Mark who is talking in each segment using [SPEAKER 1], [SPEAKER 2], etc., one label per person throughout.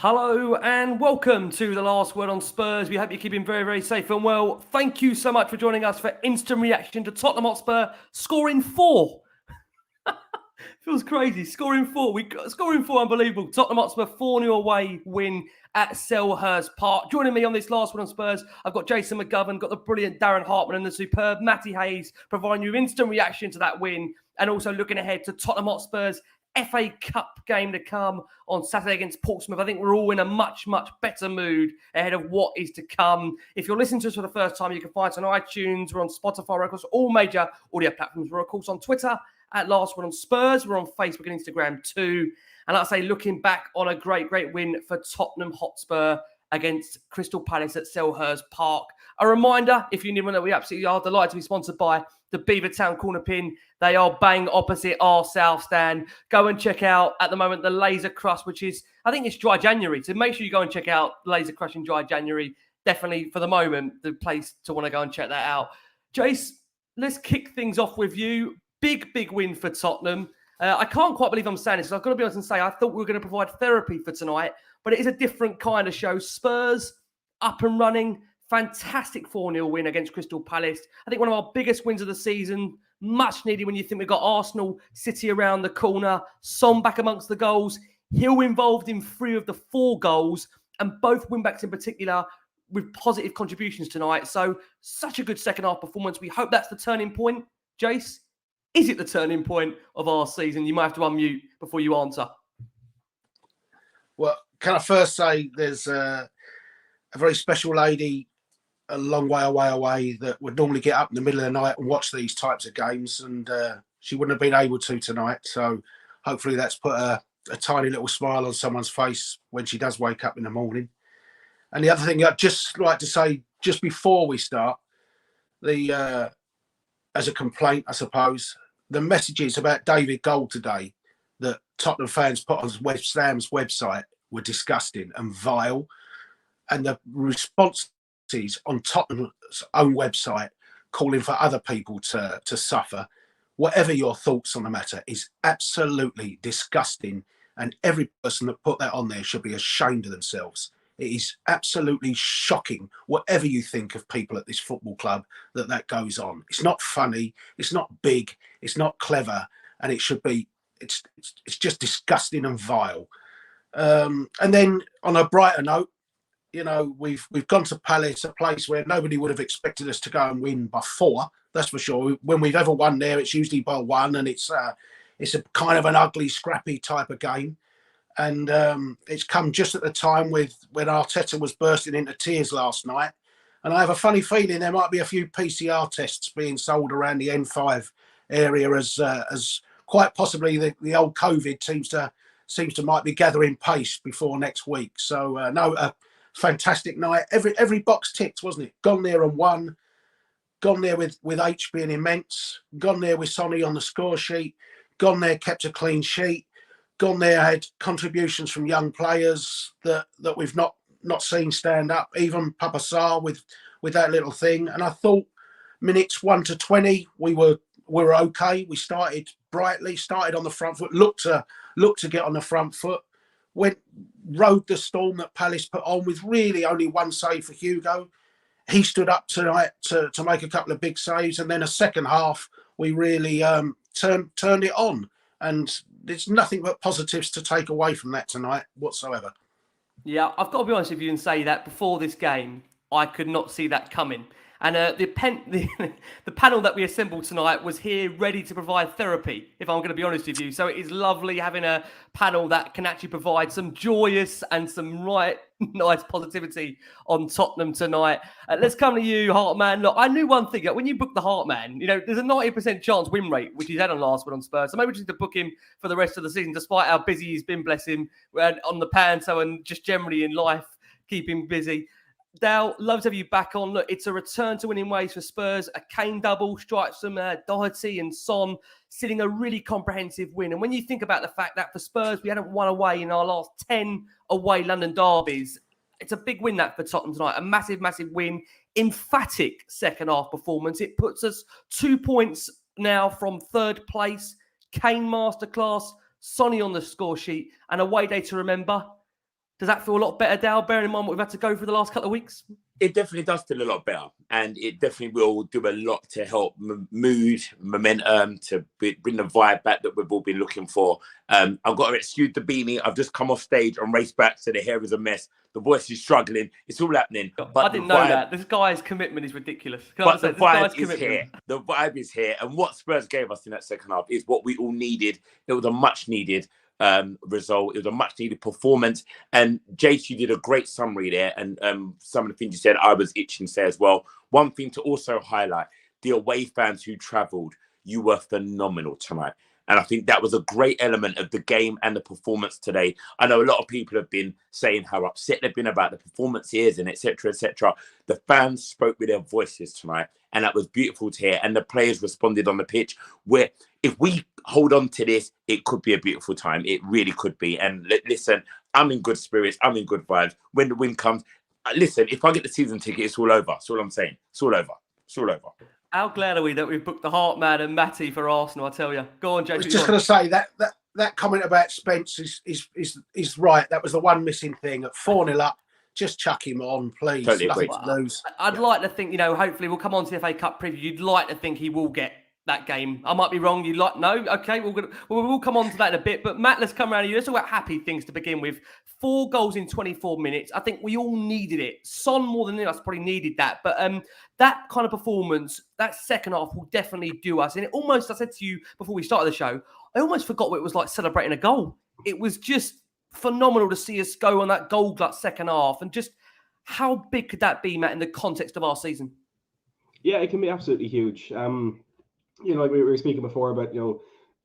[SPEAKER 1] Hello and welcome to the Last Word on Spurs. We hope you're keeping very, very safe and well. Thank you so much for joining us for instant reaction to Tottenham Hotspur scoring 4. Feels crazy. Scoring 4. Scoring 4, unbelievable. Tottenham Hotspur 4-0 away win at Selhurst Park. Joining me on this Last Word on Spurs, I've got Jason McGovern, got the brilliant Darren Hartman and the superb Matty Hayes providing you instant reaction to that win and also looking ahead to Tottenham Hotspur's FA Cup game to come on Saturday against Portsmouth. I think we're all in a much, much better mood ahead of what is to come. If you're listening to us for the first time, you can find us on iTunes. We're on Spotify, we're across all major audio platforms. We're, of course, on Twitter at Last Word on Spurs. We're on Facebook and Instagram too. And like I say, looking back on a great, great win for Tottenham Hotspur against Crystal Palace at Selhurst Park. A reminder, if you didn't know, we absolutely are delighted to be sponsored by the Beavertown Corner Pin. They are bang opposite our South Stand. Go and check out, at the moment, the Lazer Crush, which is, I think it's Dry January. So make sure you go and check out Lazer Crush in Dry January. Definitely, for the moment, the place to want to go and check that out. Jace, let's kick things off with you. Big, big win for Tottenham. I can't quite believe I'm saying this. So I've got to be honest and say, I thought we were going to provide therapy for tonight, but it is a different kind of show. Spurs up and running. Fantastic 4-0 win against Crystal Palace. I think one of our biggest wins of the season. Much needed when you think we've got Arsenal, City around the corner. Son back amongst the goals. Hill involved in 3 of the 4 goals. And both win-backs in particular with positive contributions tonight. So, such a good second half performance. We hope that's the turning point. Jace, is it the turning point of our season? You might have to unmute before you answer.
[SPEAKER 2] Well, can I first say there's a very special lady a long way away that would normally get up in the middle of the night and watch these types of games, and she wouldn't have been able to tonight. So hopefully that's put a tiny little smile on someone's face when she does wake up in the morning. And the other thing I'd just like to say, just before we start, as a complaint, I suppose, the messages about David Gold today that Tottenham fans put on West Ham's website were disgusting and vile. And the responses on Tottenham's own website calling for other people to suffer, whatever your thoughts on the matter, is absolutely disgusting. And every person that put that on there should be ashamed of themselves. It is absolutely shocking, whatever you think of people at this football club, that goes on. It's not funny, it's not big, it's not clever, and it should be, it's just disgusting and vile. And then on a brighter note, you know, we've gone to Palace, a place where nobody would have expected us to go and win by 4. That's for sure. When we've ever won there, it's usually by 1, and it's a kind of an ugly, scrappy type of game. And it's come just at the time when Arteta was bursting into tears last night. And I have a funny feeling there might be a few PCR tests being sold around the N5 area as quite possibly the old COVID seems to might be gathering pace before next week. So a fantastic night. Every box ticked, wasn't it? Gone there and won. Gone there with H being immense. Gone there with Sonny on the score sheet. Gone there, kept a clean sheet. Gone there, had contributions from young players that we've not seen stand up. Even Papa Sarr with that little thing. And I thought minutes 1 to 20, we were okay. We started brightly, started on the front foot, looked to get on the front foot. Rode the storm that Palace put on with really only one save for Hugo. He stood up tonight to make a couple of big saves, and then a second half we really turned it on. And there's nothing but positives to take away from that tonight whatsoever.
[SPEAKER 1] Yeah, I've got to be honest with you and say that before this game, I could not see that coming. And the panel that we assembled tonight was here ready to provide therapy, if I'm going to be honest with you. So it is lovely having a panel that can actually provide some joyous and some right nice positivity on Tottenham tonight. Let's come to you, Hartman. Look, I knew one thing. When you book the Hartman, you know, there's a 90% chance win rate, which he's had on Last Word on Spurs. So maybe we just need to book him for the rest of the season, despite how busy he's been, bless him, on the panto and just generally in life, keep him busy. Dal, love to have you back on. Look, it's a return to winning ways for Spurs. A Kane double strikes from Doherty and Son, sitting a really comprehensive win. And when you think about the fact that for Spurs, we hadn't won away in our last 10 away London derbies, it's a big win that for Tottenham tonight. A massive, massive win. Emphatic second half performance. It puts us 2 points now from third place. Kane masterclass, Sonny on the score sheet, and away day to remember. Does that feel a lot better, Dal, bearing in mind what we've had to go through the last couple of weeks?
[SPEAKER 3] It definitely does feel a lot better, and it definitely will do a lot to help mood, momentum, to bring the vibe back that we've all been looking for. I've got to excuse the beanie. I've just come off stage and raced back, so the hair is a mess. The voice is struggling. It's all happening. But
[SPEAKER 1] I didn't know that. This guy's commitment is ridiculous.
[SPEAKER 3] But the vibe is here. The vibe is here. And what Spurs gave us in that second half is what we all needed. It was a much-needed result. It was a much-needed performance. And Jace, you did a great summary there. And some of the things you said, I was itching to say as well. One thing to also highlight, the away fans who travelled, you were phenomenal tonight. And I think that was a great element of the game and the performance today. I know a lot of people have been saying how upset they've been about the performances and et cetera, et cetera. The fans spoke with their voices tonight, and that was beautiful to hear. And the players responded on the pitch, where if we hold on to this, it could be a beautiful time. It really could be. And listen, I'm in good spirits. I'm in good vibes. When the win comes, listen, if I get the season ticket, it's all over. That's all I'm saying. It's all over. It's all over.
[SPEAKER 1] How glad are we that we've booked the Hartman and Matty for Arsenal, I tell you. Go on, Jason.
[SPEAKER 2] I was just going to say that comment about Spence is right. That was the one missing thing. At 4-0 up, just chuck him on, please.
[SPEAKER 3] Totally
[SPEAKER 2] Nothing to lose.
[SPEAKER 1] I'd like to think, hopefully we'll come on to the FA Cup preview. You'd like to think he will get that game. I might be wrong. No? Okay, we'll come on to that in a bit. But Matt, let's come around to you. Let's talk about happy things to begin with. 4 goals in 24 minutes. I think we all needed it. Son more than us probably needed that. But that kind of performance, that second half will definitely do us. And it almost, I said to you before we started the show, I almost forgot what it was like celebrating a goal. It was just phenomenal to see us go on that goal glut second half. And just how big could that be, Matt, in the context of our season?
[SPEAKER 4] Yeah, it can be absolutely huge. Like we were speaking before about,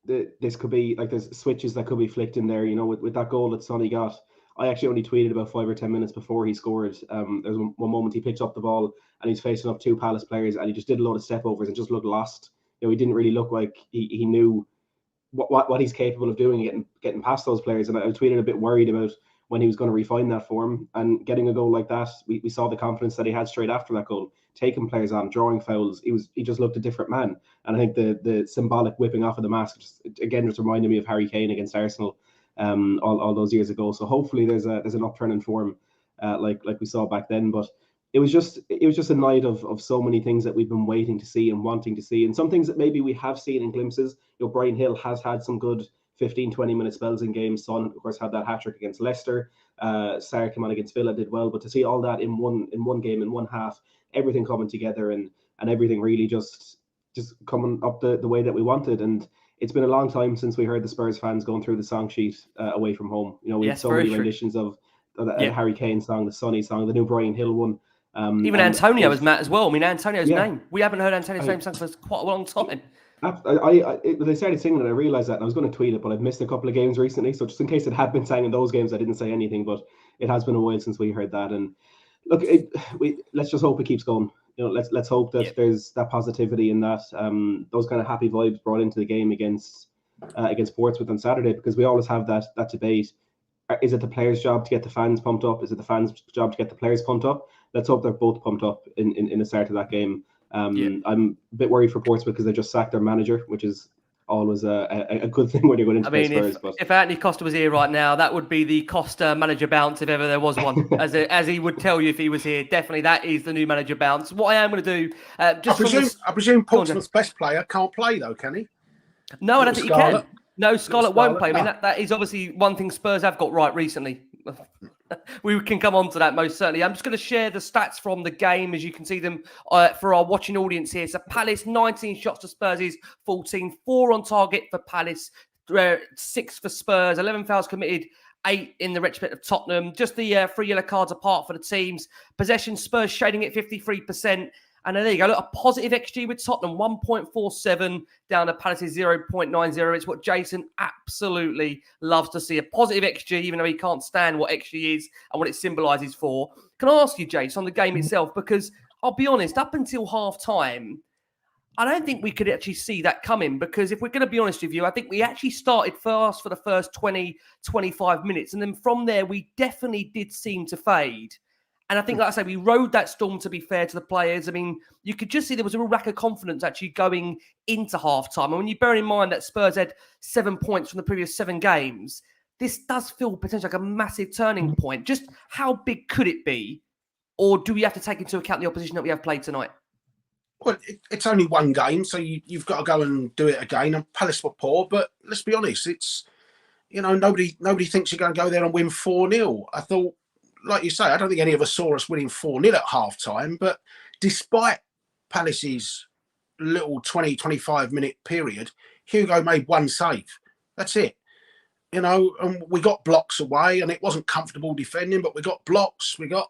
[SPEAKER 4] this could be like there's switches that could be flicked in there, with that goal that Sonny got. I actually only tweeted about 5 or 10 minutes before he scored. There was one moment he picked up the ball and he's facing up 2 Palace players and he just did a load of step overs and just looked lost. He didn't really look like he knew what he's capable of doing, getting past those players. And I tweeted a bit worried about when he was going to refine that form, and getting a goal like that. We saw the confidence that he had straight after that goal, taking players on, drawing fouls. He just looked a different man. And I think the symbolic whipping off of the mask just reminded me of Harry Kane against Arsenal all those years ago. So hopefully there's an upturn in form like we saw back then. But it was just a night of so many things that we've been waiting to see and wanting to see, and some things that maybe we have seen in glimpses. Bryan Gil has had some good 15-20 minute spells in games. Son, of course, had that hat-trick against Leicester. Sarr came on against Villa, did well. But to see all that in one game, in one half, everything coming together and everything really just coming up the way that we wanted. And it's been a long time since we heard the Spurs fans going through the song sheet away from home. We had so many renditions of the Harry Kane song, the Sonny song, the new Bryan Gil one.
[SPEAKER 1] Even Antonio's, Matt, as well. I mean, Antonio's name. We haven't heard Antonio's name for quite a long time.
[SPEAKER 4] When they started singing it, I realised that, and I was going to tweet it, but I've missed a couple of games recently. So just in case it had been sang in those games, I didn't say anything. But it has been a while since we heard that. And look, let's just hope it keeps going. Let's hope that there's that positivity and that those kind of happy vibes brought into the game against Portsmouth on Saturday, because we always have that debate. Is it the players' job to get the fans pumped up? Is it the fans' job to get the players pumped up? Let's hope they're both pumped up in the start of that game. I'm a bit worried for Portsmouth because they just sacked their manager, which is always a good thing when you're going into Spurs.
[SPEAKER 1] If Anthony Costa was here right now, that would be the Costa manager bounce if ever there was one, as he would tell you if he was here. Definitely, that is the new manager bounce. What I am going to do,
[SPEAKER 2] I presume Portsmouth's best player can't play though, can he?
[SPEAKER 1] No, I don't think he can. No, Scarlett won't play. I mean, that is obviously one thing Spurs have got right recently. We can come on to that most certainly. I'm just going to share the stats from the game as you can see them for our watching audience here. So Palace, 19 shots to Spurs' 14, 4 on target for Palace, 6 for Spurs, 11 fouls committed, 8 in the retrospect of Tottenham. Just the 3 yellow cards apart for the teams. Possession, Spurs shading at 53%. And there you go. Look, a positive XG with Tottenham, 1.47 down to Palace's 0.90. It's what Jason absolutely loves to see. A positive XG, even though he can't stand what XG is and what it symbolises for. Can I ask you, Jason, on the game itself? Because I'll be honest, up until half-time, I don't think we could actually see that coming. Because if we're going to be honest with you, I think we actually started fast for the first 20, 25 minutes. And then from there, we definitely did seem to fade. And I think, like I say, we rode that storm, to be fair to the players. I mean, you could just see there was a real lack of confidence actually going into half-time. And when you bear in mind that Spurs had 7 points from the previous 7 games, this does feel potentially like a massive turning point. Just how big could it be? Or do we have to take into account the opposition that we have played tonight?
[SPEAKER 2] Well, it's only one game, so you've got to go and do it again. And Palace were poor, but let's be honest, it's, nobody thinks you're going to go there and win 4-0. I thought, like you say, I don't think any of us saw us winning 4-0 at half time, but despite Palace's little 20-25 minute period, Hugo made one save. That's it. And we got blocks away, and it wasn't comfortable defending, but we got blocks. We got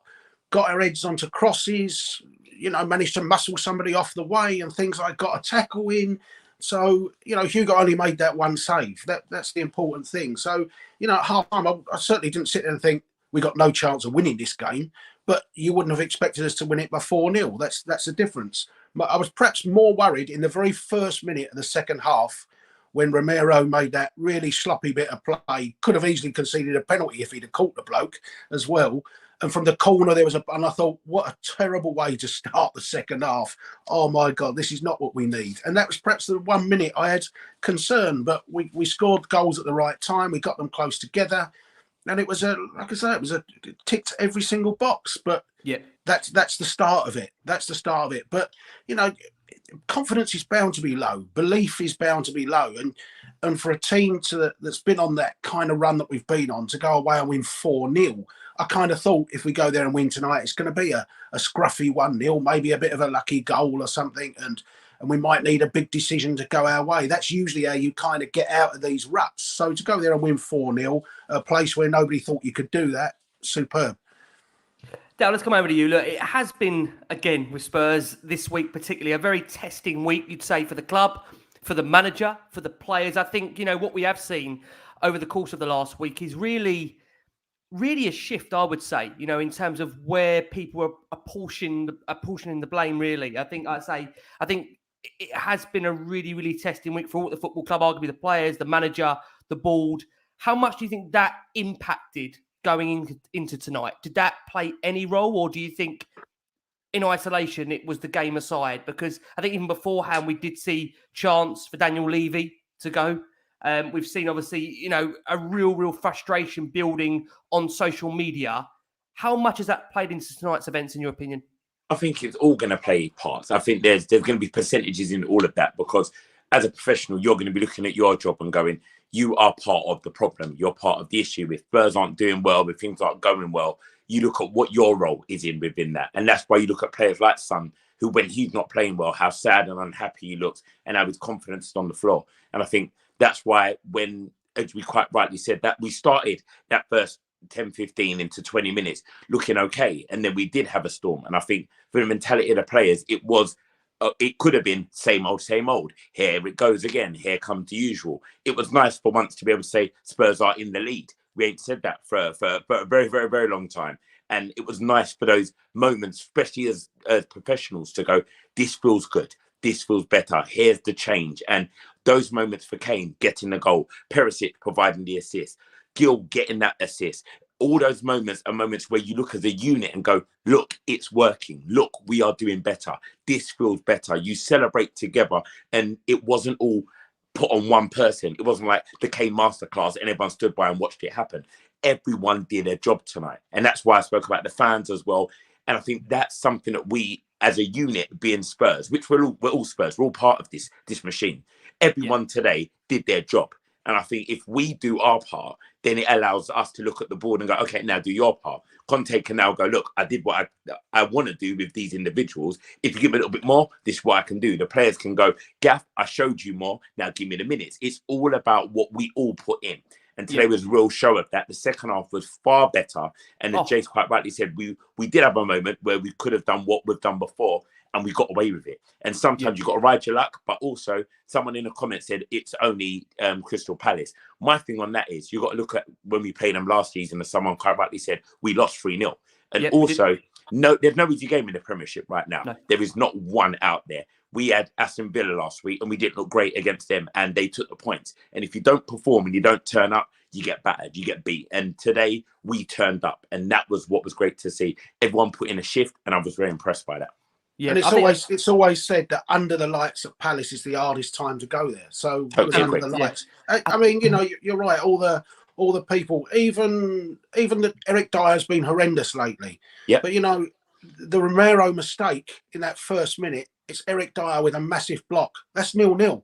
[SPEAKER 2] our heads onto crosses, managed to muscle somebody off the way and things like got a tackle in. So, Hugo only made that one save. That's the important thing. So, at half time, I certainly didn't sit there and think we got no chance of winning this game, but you wouldn't have expected us to win it by 4-0. That's the difference. But I was perhaps more worried in the very first minute of the second half when Romero made that really sloppy bit of play. Could have easily conceded a penalty if he'd have caught the bloke as well. And from the corner, and I thought, what a terrible way to start the second half. Oh my God, this is not what we need. And that was perhaps the 1 minute I had concern, but we scored goals at the right time. We got them close together. And it was it ticked every single box, but
[SPEAKER 1] yeah,
[SPEAKER 2] that's the start of it. That's the start of it. But, confidence is bound to be low. Belief is bound to be low. And for a team that's been on that kind of run that we've been on to go away and win 4-0, I kind of thought if we go there and win tonight, it's going to be a scruffy 1-0, maybe a bit of a lucky goal or something. And we might need a big decision to go our way. That's usually how you kind of get out of these ruts. So to go there and win 4-0, a place where nobody thought you could do that, superb.
[SPEAKER 1] Darren, let's come over to you. Look, it has been, again, with Spurs this week particularly, a very testing week, you'd say, for the club, for the manager, for the players. I think, what we have seen over the course of the last week is really a shift, I would say, in terms of where people are apportioning the blame, really. I think it has been a really, really testing week for all the football club, arguably the players, the manager, the board. How much do you think that impacted going into tonight? Did that play any role, or do you think in isolation it was the game aside? Because I think even beforehand we did see chance for Daniel Levy to go. We've seen, obviously, a real frustration building on social media. How much has that played into tonight's events, in your opinion?
[SPEAKER 3] I think it's all going to play parts. I think there's going to be percentages in all of that, because as a professional, you're going to be looking at your job and going, you are part of the problem. You're part of the issue. If Spurs aren't doing well, if things aren't going well, you look at what your role is within that. And that's why you look at players like Son, who, when he's not playing well, how sad and unhappy he looks and how his confidence is on the floor. And I think that's why when, as we quite rightly said, that we started that first 10, 15 into 20 minutes looking okay. And then we did have a storm. And I think for the mentality of the players, it could have been same old, same old. Here it goes again. Here comes the usual. It was nice for once to be able to say Spurs are in the lead. We ain't said that for a very, very, very long time. And it was nice for those moments, especially as professionals, to go, this feels good. This feels better. Here's the change. And those moments for Kane getting the goal, Perisic providing the assist, Gil getting that assist. All those moments are moments where you look as a unit and go, look, it's working. Look, we are doing better. This feels better. You celebrate together. And it wasn't all put on one person. It wasn't like the Kane masterclass and everyone stood by and watched it happen. Everyone did their job tonight. And that's why I spoke about the fans as well. And I think that's something that we, as a unit, being Spurs, which we're all Spurs, we're all part of this machine. Everyone today did their job. And I think if we do our part, then it allows us to look at the board and go, okay, now do your part. Conte can now go, look, I did what I want to do with these individuals. If you give me a little bit more, this is what I can do. The players can go, Gaff, I showed you more. Now give me the minutes. It's all about what we all put in. And today was a real show of that. The second half was far better. And as Jace quite rightly said, we did have a moment where we could have done what we've done before, and we got away with it. And sometimes you've got to ride your luck, but also someone in the comments said it's only Crystal Palace. My thing on that is you've got to look at when we played them last season, as someone quite rightly said, we lost 3-0. And also, there's no easy game in the Premiership right now. No. There is not one out there. We had Aston Villa last week and we didn't look great against them and they took the points. And if you don't perform and you don't turn up, you get battered, you get beat. And today we turned up and that was what was great to see. Everyone put in a shift and I was very impressed by that.
[SPEAKER 2] Yeah, and it's always said that under the lights at Palace is the hardest time to go there. So
[SPEAKER 3] totally
[SPEAKER 2] under the lights. I mean, you're right. All all the people, even that Eric Dyer's been horrendous lately.
[SPEAKER 3] Yeah.
[SPEAKER 2] But, you know, the Romero mistake in that first minute, it's Eric Dyer with a massive block. That's 0-0.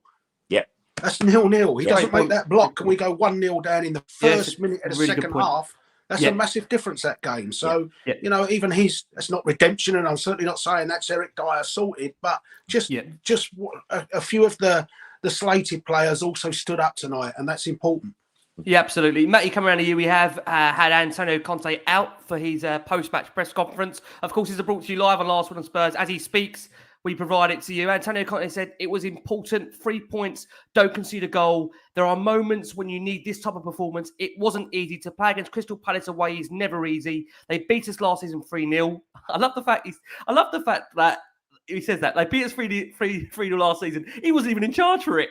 [SPEAKER 3] Yeah.
[SPEAKER 2] That's 0-0. He doesn't make that block, and we go 1-0 down in the first minute of the
[SPEAKER 1] really
[SPEAKER 2] second half. That's a massive difference, that game. So, you know, even that's not redemption, and I'm certainly not saying that's Eric Dyer sorted, but just a few of the slated players also stood up tonight, and that's important.
[SPEAKER 1] Yeah, absolutely. Matty, coming around to you, we have had Antonio Conte out for his post-match press conference. Of course, this is brought to you live on Last Word on Spurs. As he speaks, we provide it to you. Antonio Conte said it was important. 3 points, don't concede a goal. There are moments when you need this type of performance. It wasn't easy to play against Crystal Palace away. Is never easy. They beat us last season 3-0. I love the fact that he says that they beat us 3-0 last season. He wasn't even in charge for it.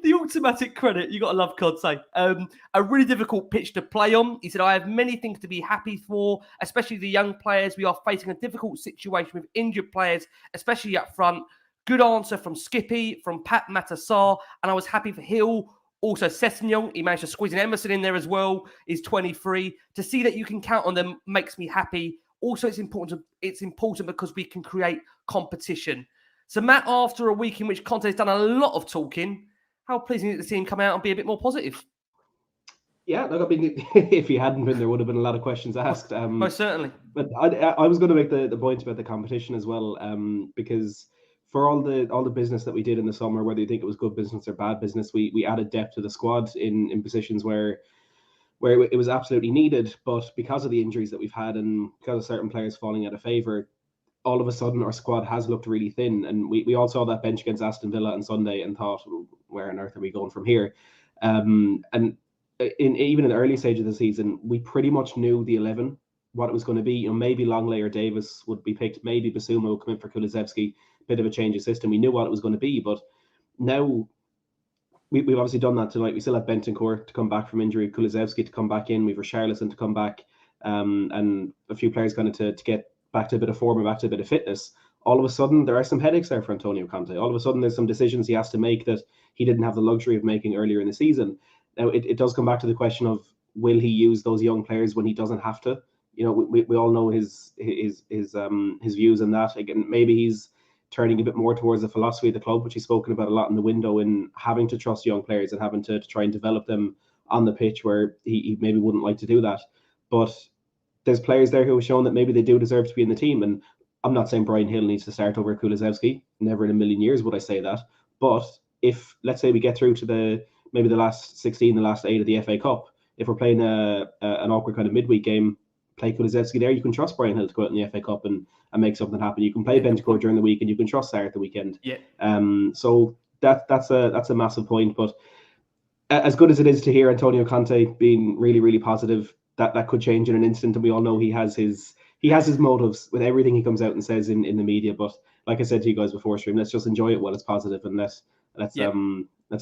[SPEAKER 1] The automatic credit, you got to love Conte. A really difficult pitch to play on. He said, I have many things to be happy for, especially the young players. We are facing a difficult situation with injured players, especially up front. Good answer from Skippy, from Pat Matassar, and I was happy for Hill. Also, Sessegnon, he managed to squeeze an Emerson in there as well, is 23. To see that you can count on them makes me happy. Also, it's important because we can create competition. So, Matt, after a week in which Conte has done a lot of talking, how pleasing is it to see him come out and be a bit more positive?
[SPEAKER 4] Yeah, look, I mean, if he hadn't been, there would have been a lot of questions asked.
[SPEAKER 1] Most certainly.
[SPEAKER 4] But I was going to make the point about the competition as well, because for all the business that we did in the summer, whether you think it was good business or bad business, we added depth to the squad in positions where it was absolutely needed. But because of the injuries that we've had and because of certain players falling out of favour, all of a sudden our squad has looked really thin, and we all saw that bench against Aston Villa on Sunday and thought, where on earth are we going from here? And even in the early stage of the season, we pretty much knew the 11, what it was going to be. You know, maybe Longley or Davis would be picked, maybe Basuma would come in for Kulusevski, bit of a change of system. We knew what it was going to be, but now we've obviously done that tonight. We still have Bentancur to come back from injury, Kulusevski to come back in, we've Richarlison to come back, and a few players kind of to get back to a bit of form and back to a bit of fitness. All of a sudden, there are some headaches there for Antonio Conte. All of a sudden, there's some decisions he has to make that he didn't have the luxury of making earlier in the season. Now, it does come back to the question of, will he use those young players when he doesn't have to? You know, we all know his views on that. Again, maybe he's turning a bit more towards the philosophy of the club, which he's spoken about a lot in the window, in having to trust young players and having to try and develop them on the pitch, where he maybe wouldn't like to do that. But there's players there who have shown that maybe they do deserve to be in the team. And I'm not saying Bryan Gil needs to start over Kulusevski. Never in a million years would I say that. But if, let's say, we get through to maybe the last 16, the last 8 of the FA Cup, if we're playing an awkward kind of midweek game, play Kulusevski there. You can trust Bryan Gil to go out in the FA Cup and make something happen. You can play Bentancur during the week, and you can trust Sarr at the weekend.
[SPEAKER 1] Yeah.
[SPEAKER 4] So that's a massive point. But as good as it is to hear Antonio Conte being really, really positive, that could change in an instant, and we all know he has his motives with everything he comes out and says in the media. But like I said to you guys before stream, let's just enjoy it while it's positive, and let's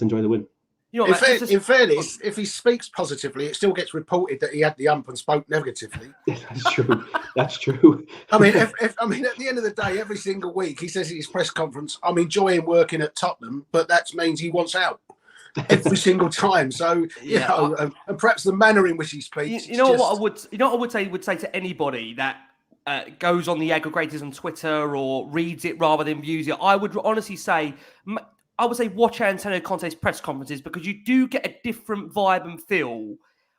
[SPEAKER 4] enjoy the win.
[SPEAKER 2] You know, in fairness, if he speaks positively, it still gets reported that he had the ump and spoke negatively.
[SPEAKER 4] That's true. That's true.
[SPEAKER 2] I mean, at the end of the day, every single week he says at his press conference, "I'm enjoying working at Tottenham," but that means he wants out every single time. So you know, and perhaps the manner in which he speaks.
[SPEAKER 1] What I would say to anybody that goes on the aggregators on Twitter or reads it rather than views it, I would honestly say, watch Antonio Conte's press conferences, because you do get a different vibe and feel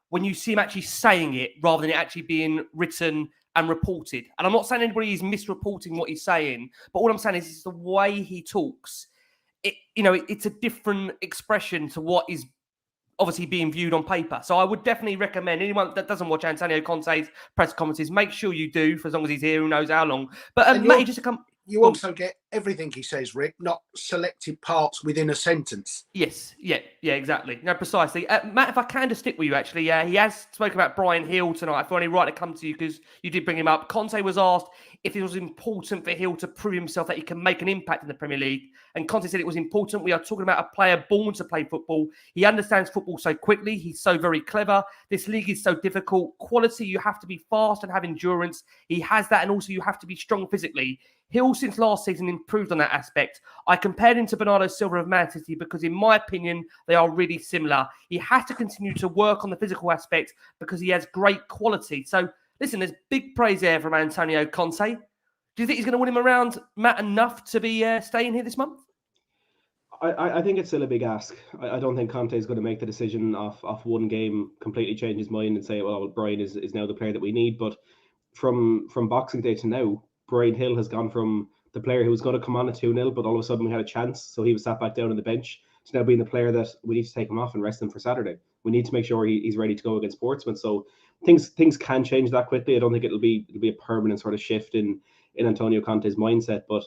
[SPEAKER 1] when you see him actually saying it rather than it actually being written and reported. And I'm not saying anybody is misreporting what he's saying, but all I'm saying is it's the way he talks. It's a different expression to what is obviously being viewed on paper. So I would definitely recommend anyone that doesn't watch Antonio Conte's press conferences, make sure you do, for as long as he's here, who knows how long. But Matty, just to come...
[SPEAKER 2] You also get everything he says, Rick, not selected parts within a sentence.
[SPEAKER 1] Yes, yeah, exactly. No, precisely. Matt, if I can just stick with you, actually, he has spoken about Bryan Gil tonight. I feel only right to come to you because you did bring him up. Conte was asked if it was important for Gil to prove himself that he can make an impact in the Premier League. And Conte said it was important. We are talking about a player born to play football. He understands football so quickly. He's so very clever. This league is so difficult. Quality, you have to be fast and have endurance. He has that, and also you have to be strong physically. Hill, since last season, improved on that aspect. I compared him to Bernardo Silva of Man City because, in my opinion, they are really similar. He has to continue to work on the physical aspect because he has great quality. So, listen, there's big praise there from Antonio Conte. Do you think he's going to win him around, Matt, enough to be staying here this month?
[SPEAKER 4] I think it's still a big ask. I don't think Conte is going to make the decision off one game, completely change his mind and say, well, Bryan is now the player that we need. But from Boxing Day to now, Bryan Gil has gone from the player who was going to come on at 2-0, but all of a sudden we had a chance, so he was sat back down on the bench, to now being the player that we need to take him off and rest him for Saturday. We need to make sure he's ready to go against Portsmouth. So things can change that quickly. I don't think it'll be a permanent sort of shift in Antonio Conte's mindset, but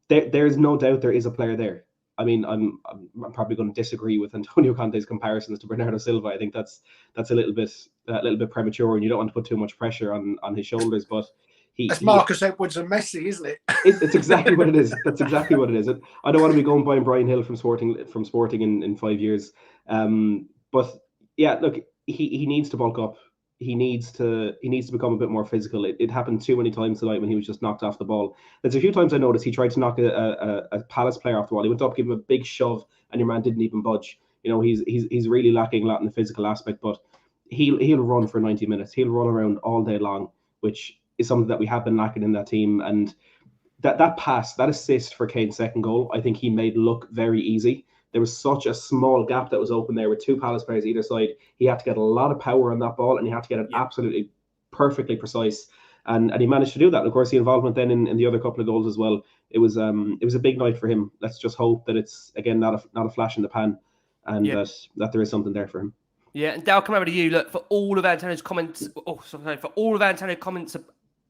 [SPEAKER 4] there's no doubt there is a player there. I mean, I'm probably going to disagree with Antonio Conte's comparisons to Bernardo Silva. I think that's a little bit premature, and you don't want to put too much pressure on his shoulders. But
[SPEAKER 2] that's Marcus Edwards and Messi, isn't it?
[SPEAKER 4] It's exactly what it is. That's exactly what it is. I don't want to be going buying Bryan Gil from Sporting in 5 years. But yeah, look, he needs to bulk up. He needs to become a bit more physical. It happened too many times tonight when he was just knocked off the ball. There's a few times I noticed he tried to knock a Palace player off the ball. He went up, gave him a big shove, and your man didn't even budge. You know, he's really lacking a lot in the physical aspect, but he'll run for 90 minutes. He'll run around all day long, which is something that we have been lacking in that team. And that pass, that assist for Kane's second goal, I think he made look very easy. There was such a small gap that was open there with two Palace players either side. He had to get a lot of power on that ball, and he had to get it absolutely perfectly precise. And he managed to do that. And of course, the involvement then in the other couple of goals as well. It was a big night for him. Let's just hope that it's again not a flash in the pan, and that there is something there for him.
[SPEAKER 1] Yeah, and Dal, come over to you. Look, for all of Antonio's comments,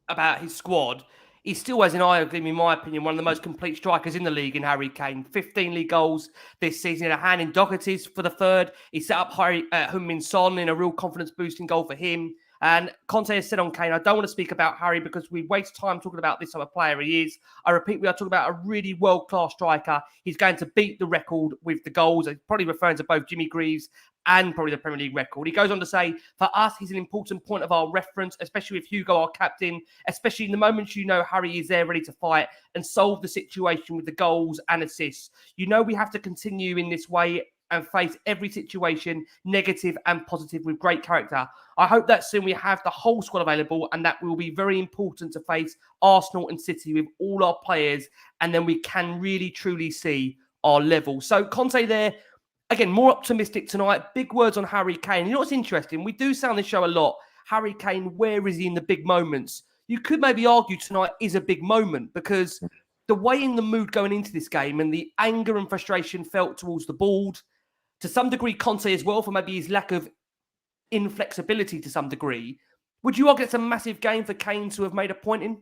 [SPEAKER 1] about his squad, he still has, in my opinion, one of the most complete strikers in the league in Harry Kane. 15 league goals this season. He had a hand in Doherty's for the third. He set up Heung-min Son in a real confidence-boosting goal for him. And Conte has said on Kane, I don't want to speak about Harry because we waste time talking about this type of player he is. I repeat, we are talking about a really world-class striker. He's going to beat the record with the goals. He's probably referring to both Jimmy Greaves and probably the Premier League record. He goes on to say, for us, he's an important point of our reference, especially with Hugo, our captain, especially in the moments Harry is there ready to fight and solve the situation with the goals and assists. We have to continue in this way and face every situation, negative and positive, with great character. I hope that soon we have the whole squad available, and that will be very important to face Arsenal and City with all our players, and then we can really, truly see our level. So Conte there, again, more optimistic tonight. Big words on Harry Kane. You know what's interesting? We do say on this show a lot, Harry Kane, where is he in the big moments? You could maybe argue tonight is a big moment because the way in the mood going into this game and the anger and frustration felt towards the board, to some degree, Conte as well, for maybe his lack of inflexibility to some degree. Would you argue it's a massive game for Kane to have made a point in?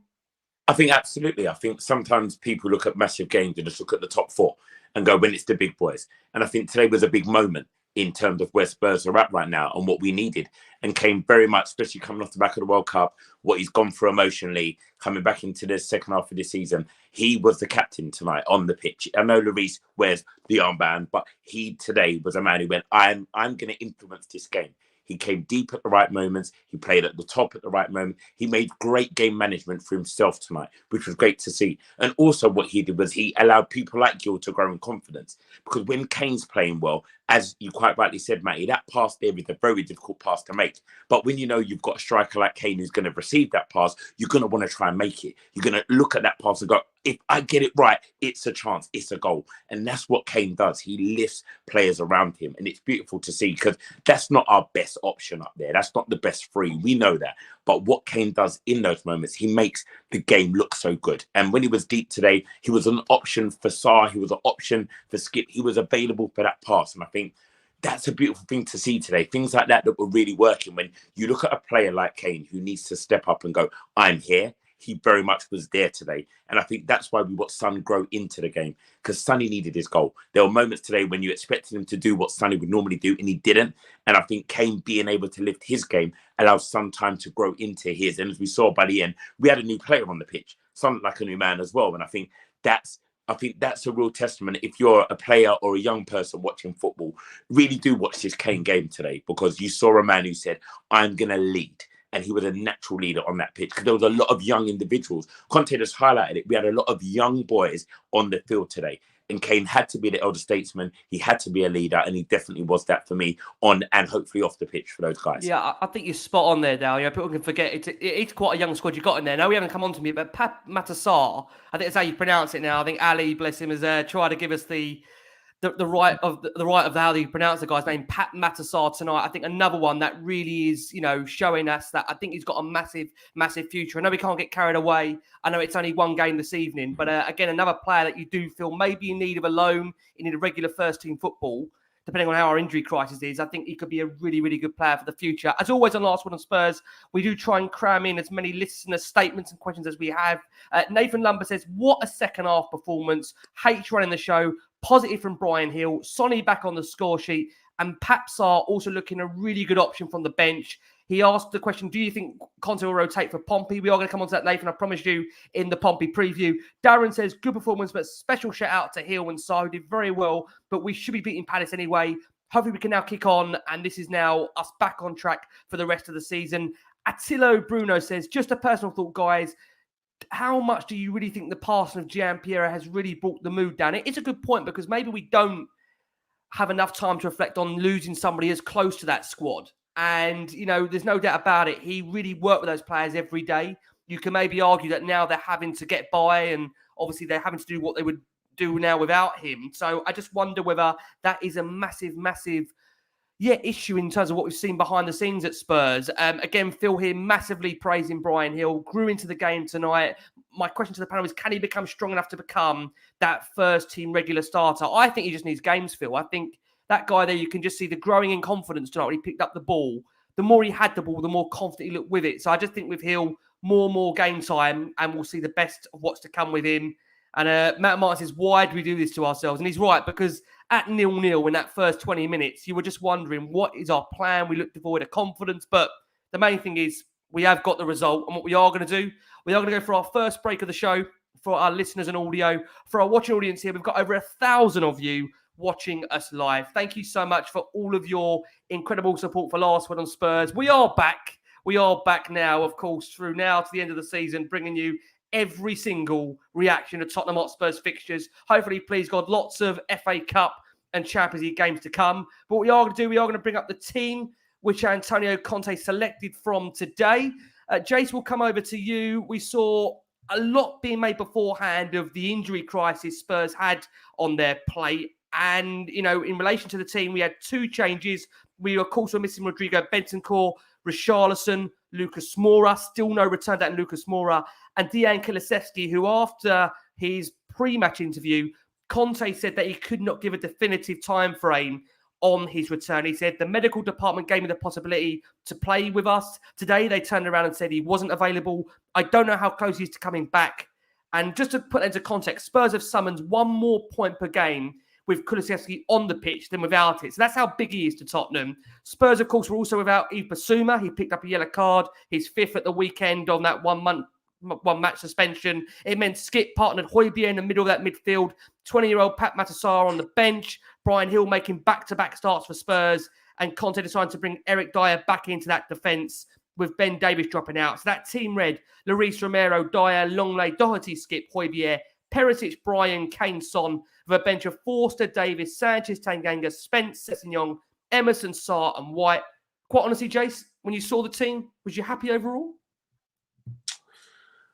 [SPEAKER 3] I think absolutely. I think sometimes people look at massive games and just look at the top four and go, when it's the big boys. And I think today was a big moment in terms of where Spurs are at right now and what we needed. And Kane very much, especially coming off the back of the World Cup, what he's gone through emotionally, coming back into the second half of the season, he was the captain tonight on the pitch. I know Lloris wears the armband, but he today was a man who went, I'm going to influence this game. He came deep at the right moments. He played at the top at the right moment. He made great game management for himself tonight, which was great to see. And also what he did was he allowed people like Gil to grow in confidence. Because when Kane's playing well, as you quite rightly said, Matty, that pass there is a very difficult pass to make. But when you've got a striker like Kane who's going to receive that pass, you're going to want to try and make it. You're going to look at that pass and go, if I get it right, it's a chance, it's a goal. And that's what Kane does. He lifts players around him. And it's beautiful to see because that's not our best option up there. That's not the best three. We know that. But what Kane does in those moments, he makes the game look so good. And when he was deep today, he was an option for Sarr. He was an option for Skip. He was available for that pass. And I think that's a beautiful thing to see today. Things like that were really working. When you look at a player like Kane who needs to step up and go, I'm here. He very much was there today. And I think that's why we watched Son grow into the game, because Sonny needed his goal. There were moments today when you expected him to do what Sonny would normally do, and he didn't. And I think Kane being able to lift his game allows Son time to grow into his. And as we saw by the end, we had a new player on the pitch, Son like a new man as well. And I think that's a real testament. If you're a player or a young person watching football, really do watch this Kane game today, because you saw a man who said, I'm going to lead. and he was a natural leader on that pitch because there was a lot of young individuals. Conte just highlighted it. We had a lot of young boys on the field today. And Kane had to be the elder statesman. He had to be a leader, and he definitely was that for me on and hopefully off the pitch for those guys.
[SPEAKER 1] Yeah, I think you're spot on there, Dal. People can forget it's quite a young squad you got in there. Now we haven't come on to me, but Pat Sarr, I think that's how you pronounce it now. I think Ali, bless him, has tried to give us the right of how you pronounce the guy's name, Pat Sarr tonight. I think another one that really is, showing us that I think he's got a massive future. I know we can't get carried away. I know it's only one game this evening, but again, another player that you do feel maybe in need of a loan, in need of regular first team football, depending on how our injury crisis is. I think he could be a really, really good player for the future. As always on Last Word on Spurs, we do try and cram in as many listener statements and questions as we have. Nathan Lumber says, what a second half performance. H running the show. Positive from Bryan Gil, Sonny back on the score sheet, and Pat Sarr also looking a really good option from the bench. He asked the question, do you think Conte will rotate for Pompey? We are going to come on to that, Nathan, I promised you, in the Pompey preview. Darren says, good performance, but special shout out to Gil and Sarr, who did very well, but we should be beating Palace anyway. Hopefully we can now kick on, and this is now us back on track for the rest of the season. Attilio Bruno says, just a personal thought, guys. How much do you really think the passing of Gianpiero has really brought the mood down? It is a good point because maybe we don't have enough time to reflect on losing somebody as close to that squad. And, there's no doubt about it. He really worked with those players every day. You can maybe argue that now they're having to get by and obviously they're having to do what they would do now without him. So I just wonder whether that is a massive issue in terms of what we've seen behind the scenes at Spurs. Again, Phil here massively praising Bryan Gil, grew into the game tonight. My question to the panel is, can he become strong enough to become that first team regular starter? I think he just needs games, Phil. I think that guy there, you can just see the growing in confidence tonight when he picked up the ball. The more he had the ball, the more confident he looked with it. So I just think with Gil, more and more game time, and we'll see the best of what's to come with him. And Matt Martin says, why do we do this to ourselves? And he's right, because at 0-0 in that first 20 minutes, you were just wondering, what is our plan? We looked devoid of confidence. But the main thing is we have got the result. And what we are going to do, we are going to go for our first break of the show for our listeners and audio. For our watching audience here, we've got over 1,000 of you watching us live. Thank you so much for all of your incredible support for Last Word on Spurs. We are back. We are back now, of course, through now to the end of the season, bringing you every single reaction to Tottenham Hotspur's fixtures. Hopefully, please God, lots of FA Cup and Champions League games to come. But what we are going to do, we are going to bring up the team which Antonio Conte selected from today. Jace, will come over to you. We saw a lot being made beforehand of the injury crisis Spurs had on their plate. And, in relation to the team, we had two changes. We, of course, were missing Rodrigo Bentancur, Richarlison, Lucas Moura. Still no return to Lucas Moura. And Dejan Kulusevski, who after his pre-match interview, Conte said that he could not give a definitive time frame on his return. He said, the medical department gave me the possibility to play with us. Today, they turned around and said he wasn't available. I don't know how close he is to coming back. And just to put that into context, Spurs have summoned one more point per game with Kulusevski on the pitch than without it. So that's how big he is to Tottenham. Spurs, of course, were also without Yves Bissouma. He picked up a yellow card, his fifth at the weekend on that one match suspension. It meant Skip partnered Højbjerg in the middle of that midfield. 20-year-old Pat Sarr on the bench. Bryan Gil making back-to-back starts for Spurs. And Conte decided to bring Eric Dyer back into that defence with Ben Davies dropping out. So that team read Lloris, Romero, Dyer, Longley, Doherty, Skip, Højbjerg, Perisic, Bryan, Kane, Son, with a bench of Forster, Davis, Sanchez, Tanganga, Spence, Sessegnon, Emerson, Sarr, and White. Quite honestly, Jace, when you saw the team, was you happy overall?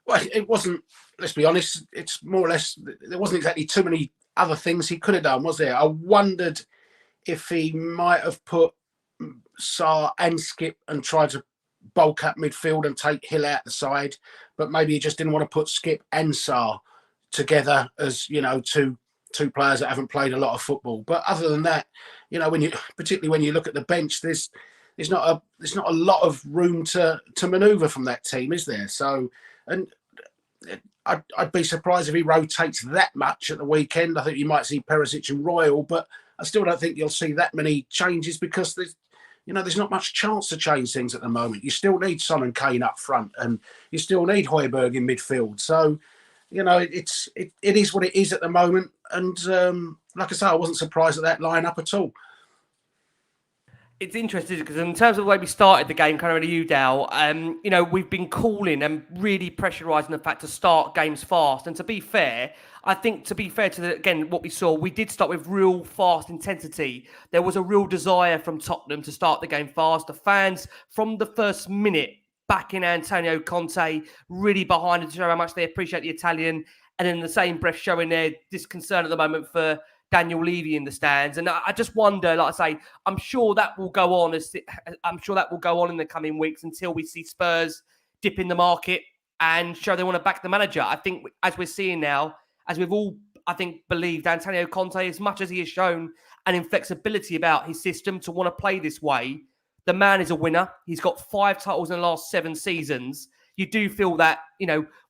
[SPEAKER 2] Well, it wasn't, let's be honest, it's more or less, there wasn't exactly too many other things he could have done, was there? I wondered if he might have put Sarr and Skip and tried to bulk up midfield and take Hill out the side, but maybe he just didn't want to put Skip and Sarr together as, two players that haven't played a lot of football. But other than that, particularly when you look at the bench, there's not a lot of room to manoeuvre from that team, is there? So, and I'd be surprised if he rotates that much at the weekend. I think you might see Perisic and Royal, but I still don't think you'll see that many changes because there's not much chance to change things at the moment. You still need Son and Kane up front, and you still need Højbjerg in midfield. So, it is what it is at the moment. And like I say, I wasn't surprised at that lineup at all.
[SPEAKER 1] It's interesting because in terms of the way we started the game, kind of to you, Dal, we've been calling and really pressurising the fact to start games fast. And to be fair, I think to what we saw, we did start with real fast intensity. There was a real desire from Tottenham to start the game fast. The fans, from the first minute, backing Antonio Conte, really behind him to show how much they appreciate the Italian. And in the same breath, showing their disconcern at the moment for Daniel Levy in the stands. And I just wonder, like I say, I'm sure that will go on in the coming weeks until we see Spurs dip in the market and show they want to back the manager. I think as we're seeing now, as we've all, I think, believed, Antonio Conte, as much as he has shown an inflexibility about his system to want to play this way, the man is a winner. He's got 5 titles in the last 7 seasons. You do feel that,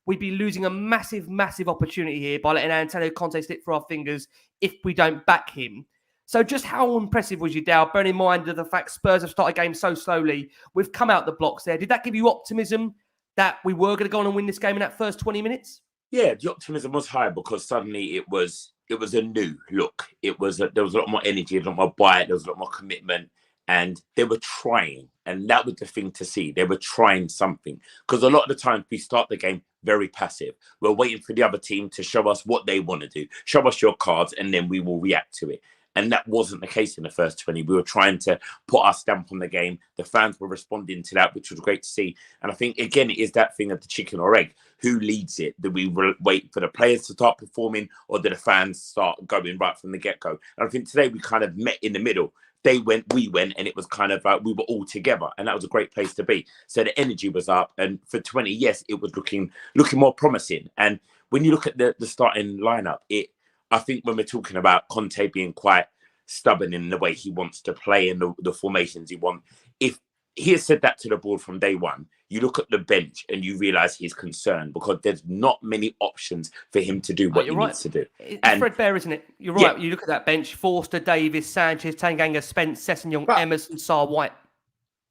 [SPEAKER 1] we'd be losing a massive, massive opportunity here by letting Antonio Conte slip through our fingers if we don't back him. So just how impressive was you, Dow, bearing in mind the fact Spurs have started games so slowly? We've come out the blocks there. Did that give you optimism that we were going to go on and win this game in that first 20 minutes?
[SPEAKER 3] Yeah, the optimism was high because suddenly it was a new look. There was a lot more energy, a lot more bite, there was a lot more commitment. And they were trying, and that was the thing to see. They were trying something. Because a lot of the times we start the game very passive. We're waiting for the other team to show us what they want to do. Show us your cards, and then we will react to it. And that wasn't the case in the first 20. We were trying to put our stamp on the game. The fans were responding to that, which was great to see. And I think, again, it is that thing of the chicken or egg. Who leads it? Do we wait for the players to start performing, or do the fans start going right from the get-go? And I think today we kind of met in the middle. They went, we went, and it was kind of like we were all together, and that was a great place to be. So the energy was up, and for 20, yes, it was looking more promising. And when you look at the starting lineup, I think when we're talking about Conte being quite stubborn in the way he wants to play and the formations he wants, if he has said that to the board from day one, you look at the bench and you realise he's concerned because there's not many options for him to do what he needs to do.
[SPEAKER 1] It's threadbare, isn't it? You're right. Yeah. You look at that bench: Forster, Davis, Sanchez, Tanganga, Spence, Sessegnon, Emerson, Sarr, White.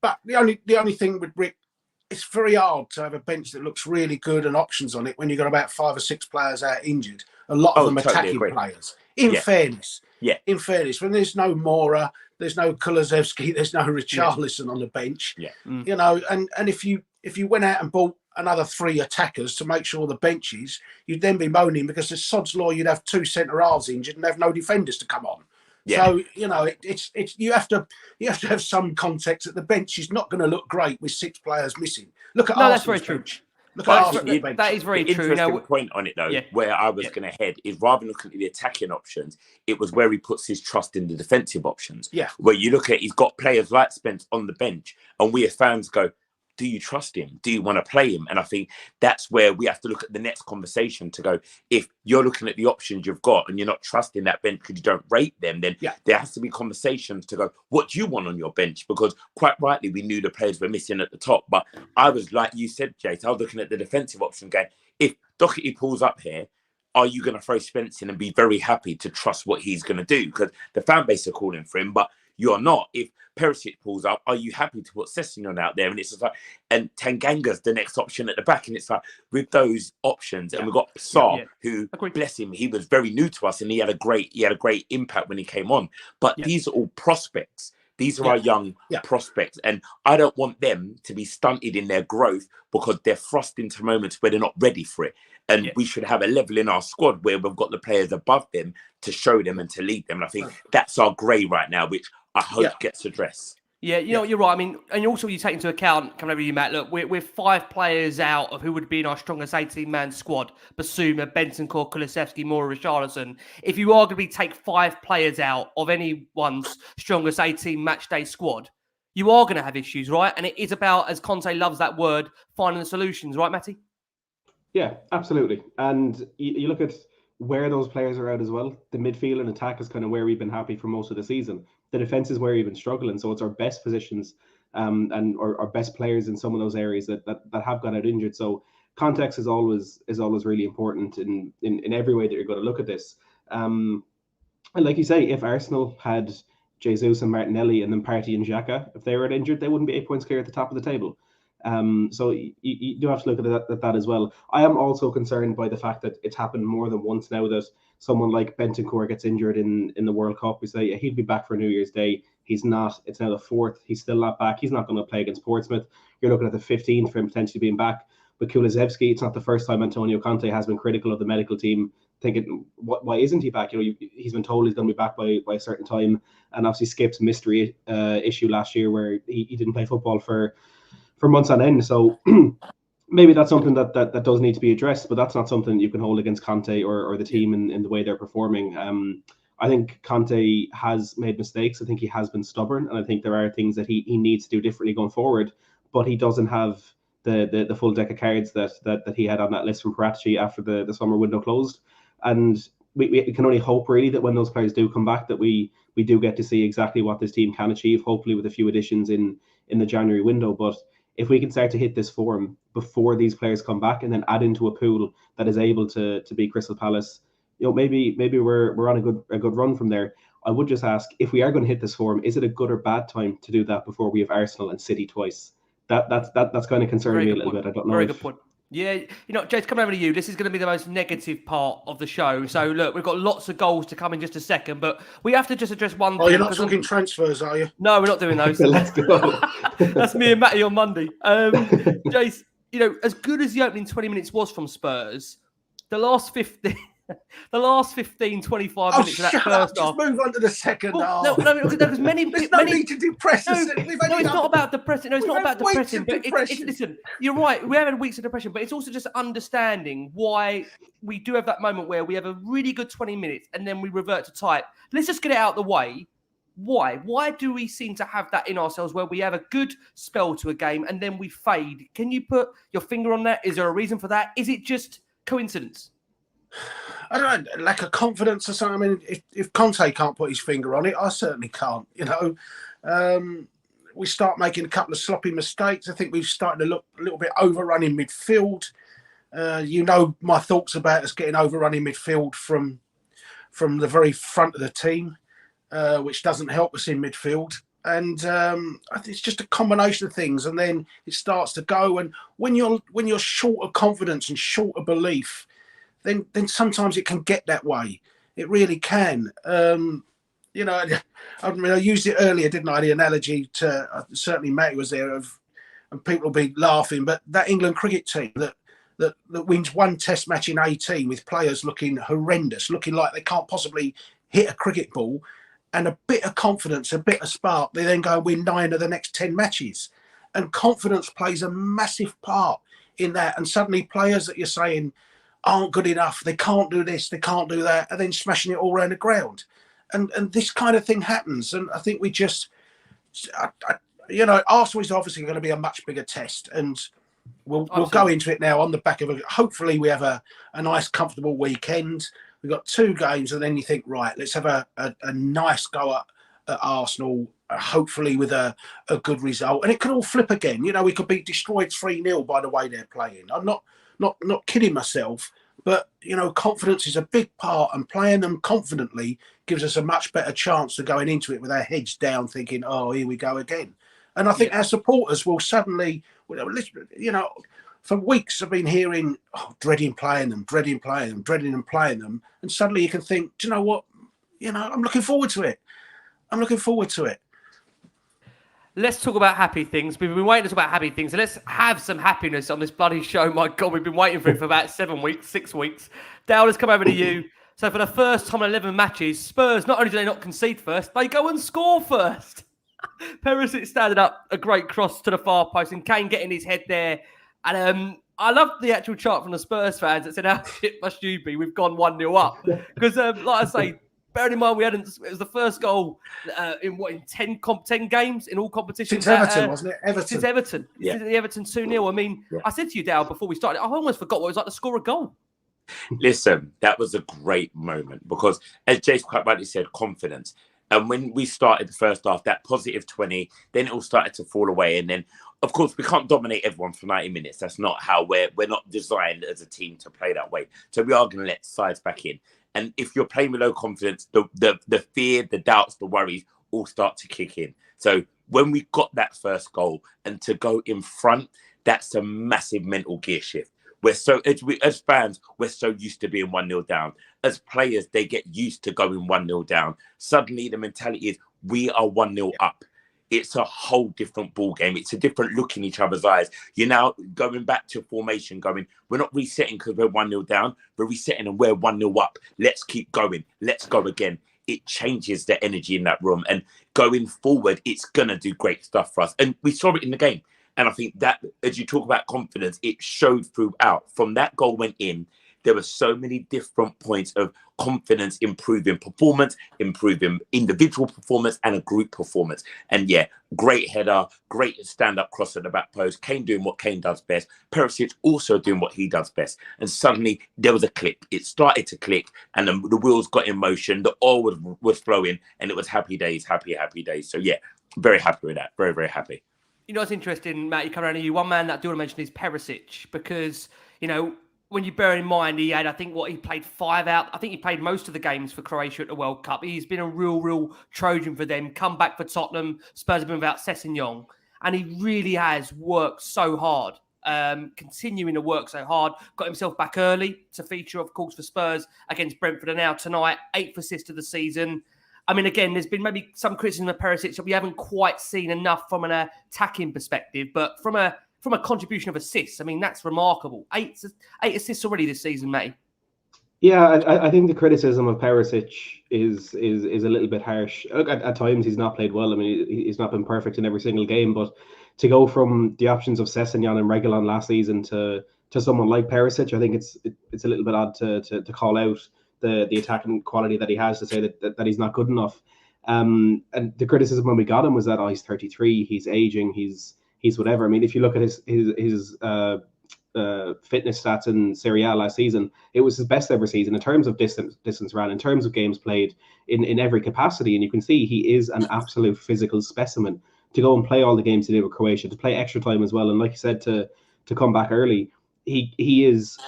[SPEAKER 2] But the only thing with Rick, it's very hard to have a bench that looks really good and options on it when you've got about 5 or 6 players out injured. A lot of them attacking players. In fairness, when there's no Mora, there's no Kulusevski, there's no Richarlison on the bench.
[SPEAKER 3] Yeah.
[SPEAKER 2] And if you went out and bought another 3 attackers to make sure the benches, you'd then be moaning because the sod's law you'd have 2 centre halves injured and have no defenders to come on. Yeah. So it's you have to have some context that the bench is not going to look great with 6 players missing. Look at Arsenal's
[SPEAKER 1] that's very
[SPEAKER 2] bench.
[SPEAKER 1] True. That is very true.
[SPEAKER 3] Interesting point on it though, where I was going to head is rather than looking at the attacking options, it was where he puts his trust in the defensive options.
[SPEAKER 2] Yeah.
[SPEAKER 3] Where you look at, he's got players like Spence on the bench, and we as fans go, do you trust him? Do you want to play him? And I think that's where we have to look at the next conversation to go, if you're looking at the options you've got and you're not trusting that bench because you don't rate them, then there has to be conversations to go, what do you want on your bench? Because quite rightly, we knew the players were missing at the top. But I was, like you said, Jace, I was looking at the defensive option going, if Doherty pulls up here, are you going to throw Spence in and be very happy to trust what he's going to do? Because the fan base are calling for him, but you're not. If Perisic pulls up, are you happy to put Sessegnon out there? And it's just like, and Tanganga's the next option at the back. And it's like, with those options, and we've got Sarr, who, bless him, he was very new to us, and he had a great impact when he came on. But these are all prospects. These are our young prospects. And I don't want them to be stunted in their growth because they're thrust into moments where they're not ready for it. And we should have a level in our squad where we've got the players above them to show them and to lead them. And I think that's our grey right now, which I hope gets addressed.
[SPEAKER 1] Yeah, you're right. I mean, and also you take into account, coming over you, Matt, look, we're 5 players out of who would be in our strongest 18-man squad. Basuma, Bentancur, Kulusevski, Mora, Richarlison. If you arguably take 5 players out of anyone's strongest 18 match day squad, you are going to have issues, right? And it is about, as Conte loves that word, finding the solutions, right, Matty?
[SPEAKER 4] Yeah, absolutely. And you look at where those players are out as well. The midfield and attack is kind of where we've been happy for most of the season. The defense is where we've been struggling. So it's our best positions and our best players in some of those areas that have got out injured. So context is always really important in every way that you're going to look at this. And like you say, if Arsenal had Jesus and Martinelli and then Partey and Xhaka, if they were injured, they wouldn't be 8 points clear at the top of the table. So you do have to look at that as well. I am also concerned by the fact that it's happened more than once now that someone like Bentancur gets injured in the World Cup. We say he'll be back for New Year's Day. He's not. It's now the 4th. He's still not back. He's not going to play against Portsmouth. You're looking at the 15th for him potentially being back. But Kulusevski, it's not the first time Antonio Conte has been critical of the medical team, thinking, why isn't he back? He's been told he's going to be back by a certain time. And obviously Skip's mystery issue last year where he didn't play football for months on end. So maybe that's something that does need to be addressed, but that's not something you can hold against Conte or the team in the way they're performing. I think Conte has made mistakes. I think he has been stubborn, and I think there are things that he needs to do differently going forward, but he doesn't have the full deck of cards that he had on that list from Paratici after the summer window closed. And we can only hope really that when those players do come back that we do get to see exactly what this team can achieve, hopefully with a few additions in the January window. But if we can start to hit this form before these players come back and then add into a pool that is able to beat Crystal Palace, maybe we're on a good run from there. I would just ask, if we are going to hit this form, is it a good or bad time to do that before we have Arsenal and City twice? That's kind of concerning me a little bit. I don't know.
[SPEAKER 1] Very good point. Yeah, James, coming over to you. This is going to be the most negative part of the show. So, look, we've got lots of goals to come in just a second, but we have to just address one thing.
[SPEAKER 2] You're not talking transfers, are you?
[SPEAKER 1] No, we're not doing those.
[SPEAKER 4] Let's go.
[SPEAKER 1] That's me and Matty on Monday. Jace, as good as the opening 20 minutes was from Spurs, the last 15, 25 minutes of that first half.
[SPEAKER 2] Just move on to the second half.
[SPEAKER 1] No, because many
[SPEAKER 2] need to depress us.
[SPEAKER 1] It's not about depressing. No, it's not about depressing. But listen, you're right. We have had weeks of depression, but it's also just understanding why we do have that moment where we have a really good 20 minutes and then we revert to type. Let's just get it out of the way. Why? Why do we seem to have that in ourselves where we have a good spell to a game and then we fade? Can you put your finger on that? Is there a reason for that? Is it just coincidence?
[SPEAKER 2] I don't know, lack of confidence or something. I mean, if Conte can't put his finger on it, I certainly can't. We start making a couple of sloppy mistakes. I think we've started to look a little bit overrun in midfield. My thoughts about us getting overrun in midfield from the very front of the team, which doesn't help us in midfield. And I think it's just a combination of things. And then it starts to go. And when you're short of confidence and short of belief, then sometimes it can get that way. It really can. I used it earlier, didn't I? The analogy to certainly Matty was there and people will be laughing, but that England cricket team that wins one Test match in 18 with players looking horrendous, looking like they can't possibly hit a cricket ball, and a bit of confidence, a bit of spark, they then go and win 9 of the next 10 matches. And confidence plays a massive part in that. And suddenly players that you're saying aren't good enough, they can't do this, they can't do that, and then smashing it all around the ground. And this kind of thing happens. And I think we just, Arsenal is obviously going to be a much bigger test. And we'll go into it now on the back of hopefully we have a nice, comfortable weekend. We've got 2 games, and then you think, right, let's have a nice go at Arsenal, hopefully with a good result. And it could all flip again. We could be destroyed 3-0 by the way they're playing. I'm not kidding myself, but confidence is a big part, and playing them confidently gives us a much better chance of going into it with our heads down, thinking, "Oh, here we go again." And I think our supporters will suddenly, for weeks I've been hearing, dreading playing them, and suddenly you can think, do you know what? I'm looking forward to it.
[SPEAKER 1] Let's talk about happy things. We've been waiting to talk about happy things. So let's have some happiness on this bloody show. My God, we've been waiting for it for about 6 weeks. Dale, let's come over to you. So for the first time in 11 matches, Spurs, not only do they not concede first, they go and score first. Perisic standing up, a great cross to the far post, and Kane getting his head there. And I love the actual chart from the Spurs fans that said, how shit must you be? We've gone 1-0 up. Because, like I say, bearing in mind, it was the first goal in 10 games in all competitions.
[SPEAKER 2] Since Everton, wasn't it?
[SPEAKER 1] Since Everton.
[SPEAKER 2] Yeah.
[SPEAKER 1] Since the Everton 2-0. I mean, I said to you, Dale, before we started, I almost forgot what it was like to score a goal.
[SPEAKER 3] Listen, that was a great moment because, as Jace quite rightly said, confidence. And when we started the first half, that positive 20, then it all started to fall away. And then, of course, we can't dominate everyone for 90 minutes. That's not how we're not designed as a team to play that way. So we are going to let sides back in. And if you're playing with low confidence, the fear, the doubts, the worries all start to kick in. So when we got that first goal and to go in front, that's a massive mental gear shift. As fans, we're so used to being 1-0 down. As players, they get used to going 1-0 down. Suddenly, the mentality is we are 1-0 up. It's a whole different ball game. It's a different look in each other's eyes. You're now going back to formation, we're not resetting because we're 1-0 down. We're resetting and we're 1-0 up. Let's keep going. Let's go again. It changes the energy in that room. And going forward, it's going to do great stuff for us. And we saw it in the game. And I think that, as you talk about confidence, it showed throughout. From that goal went in, there were so many different points of confidence, improving performance, improving individual performance and a group performance. And yeah, great header, great stand-up cross at the back post. Kane doing what Kane does best. Perisic also doing what he does best. And suddenly there was a click. It started to click and the wheels got in motion. The oil was flowing and it was happy days, happy days. So yeah, very happy with that. Very, very happy.
[SPEAKER 1] You know what's interesting, Matt, you come around to you. One man that I do want to mention is Perisic because, you know, when you bear in mind he had, I think, he played 5 out. I think he played most of the games for Croatia at the World Cup. He's been a real Trojan for them. Come back for Tottenham. Spurs have been without Sessegnon. And he really has worked so hard, continuing to work so hard. Got himself back early to feature, of course, for Spurs against Brentford. And now tonight, 8th assist of the season. I mean, again, there's been maybe some criticism of Perisic that we haven't quite seen enough from an attacking perspective. But from a contribution of assists, I mean, that's remarkable. 8 assists already this season, Matty.
[SPEAKER 4] Yeah, I think the criticism of Perisic is a little bit harsh. Look, at times he's not played well. I mean, he's not been perfect in every single game. But to go from the options of Sessegnon and Reguilon last season to someone like Perisic, I think it's a little bit odd to call out the attacking quality that he has, to say that he's not good enough. And the criticism when we got him was that he's 33, he's aging, he's whatever. I mean, if you look at his fitness stats in Serie A last season, it was his best ever season in terms of distance ran, in terms of games played, in every capacity. And you can see he is an absolute physical specimen. To go and play all the games he did with Croatia, to play extra time as well, and like you said, to come back early, he is,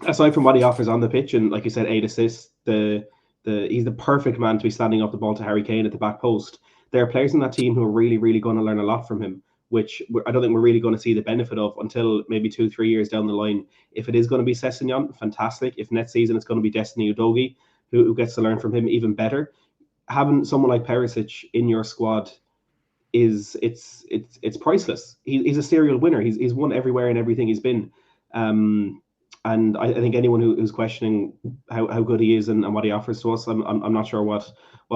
[SPEAKER 4] aside from what he offers on the pitch, and like you said, 8 assists, he's the perfect man to be standing up the ball to Harry Kane at the back post. There are players in that team who are really going to learn a lot from him, which I don't think we're really going to see the benefit of until maybe 2-3 years down the line. If it is going to be Sessegnon, fantastic. If next season it's going to be Destiny Udogie, who gets to learn from him, even better. Having someone like Perisic in your squad it's priceless. He's a serial winner. He's won everywhere and everything he's been. And I think anyone who's questioning how good he is and what he offers to us, I'm not sure what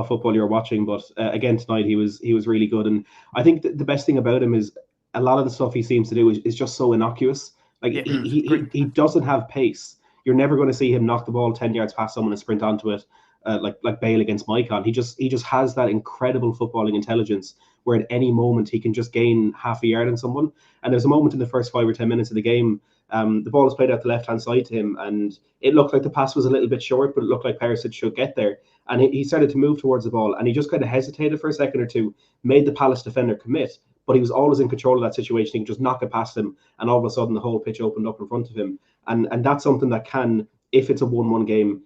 [SPEAKER 4] football you're watching, but again tonight he was really good. And I think the best thing about him is a lot of the stuff he seems to do is just so innocuous. Like he doesn't have pace. You're never going to see him knock the ball 10 yards past someone and sprint onto it like Bale against Maicon. He just has that incredible footballing intelligence where at any moment he can just gain half a yard on someone. And there's a moment in the first 5 or 10 minutes of the game, the ball was played out the left-hand side to him, and it looked like the pass was a little bit short, but it looked like Perisic should get there. And he started to move towards the ball, and he just kind of hesitated for a second or two, made the Palace defender commit, but he was always in control of that situation. He could just knock it past him, and all of a sudden the whole pitch opened up in front of him. And that's something that can, if it's a 1-1 game,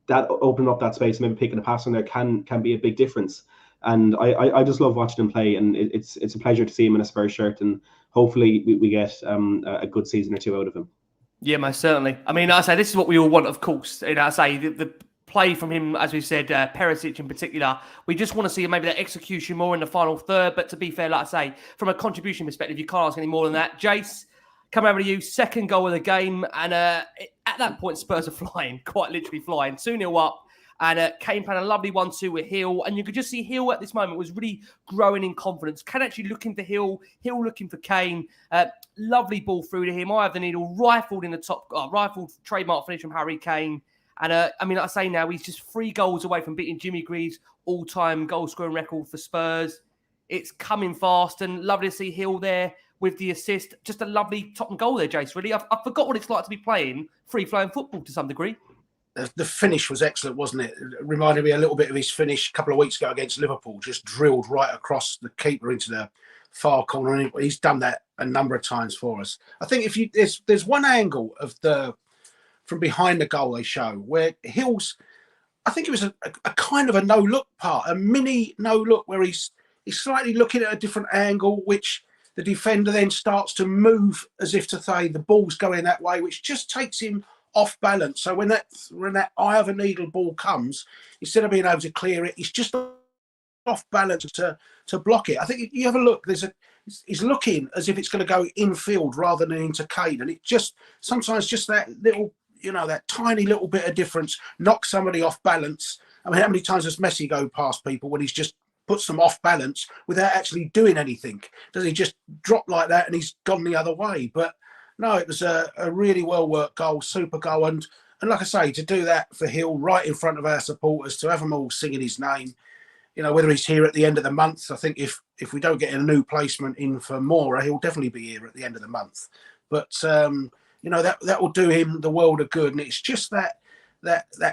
[SPEAKER 4] that opening up that space, maybe picking a pass in there can be a big difference. And I just love watching him play, and it's a pleasure to see him in a Spurs shirt, and hopefully we get a good season or two out of him.
[SPEAKER 1] Yeah, most certainly. I mean, I say this is what we all want, of course. And I say the play from him, as we said, Perisic in particular, we just want to see maybe that execution more in the final third. But to be fair, like I say, from a contribution perspective, you can't ask any more than that. Jace, coming over to you, second goal of the game. And at that point, Spurs are flying, quite literally flying. 2-0 up. And Kane played a lovely 1-2 with Hill. And you could just see Hill at this moment was really growing in confidence. Kane actually looking for Hill looking for Kane. Lovely ball through to him. Eye of the needle, rifled in the top, rifled trademark finish from Harry Kane. And I mean, like I say now, he's just 3 goals away from beating Jimmy Greaves' all-time goal-scoring record for Spurs. It's coming fast, and lovely to see Hill there with the assist. Just a lovely top and goal there, Jace, really. I forgot what it's like to be playing free-flowing football to some degree.
[SPEAKER 2] The finish was excellent, wasn't it? It reminded me a little bit of his finish a couple of weeks ago against Liverpool, just drilled right across the keeper into the far corner. And he's done that a number of times for us. I think if there's one angle of from behind the goal they show where Hill's, I think it was a kind of a no-look part, a mini no-look where he's slightly looking at a different angle, which the defender then starts to move as if to say the ball's going that way, which just takes him off balance. So when that eye of a needle ball comes, instead of being able to clear it, he's just on off balance to block it. I think you have a look. He's looking as if it's going to go infield rather than into Kane, and it just sometimes just that little, that tiny little bit of difference knocks somebody off balance. I mean, how many times does Messi go past people when he's just puts them off balance without actually doing anything? Does he just drop like that and he's gone the other way? But no, it was a really well-worked goal, super goal. And like I say, to do that for Hill right in front of our supporters, to have them all singing his name, whether he's here at the end of the month, I think if we don't get a new placement in for Mora, he'll definitely be here at the end of the month. But, that will do him the world of good. And it's just that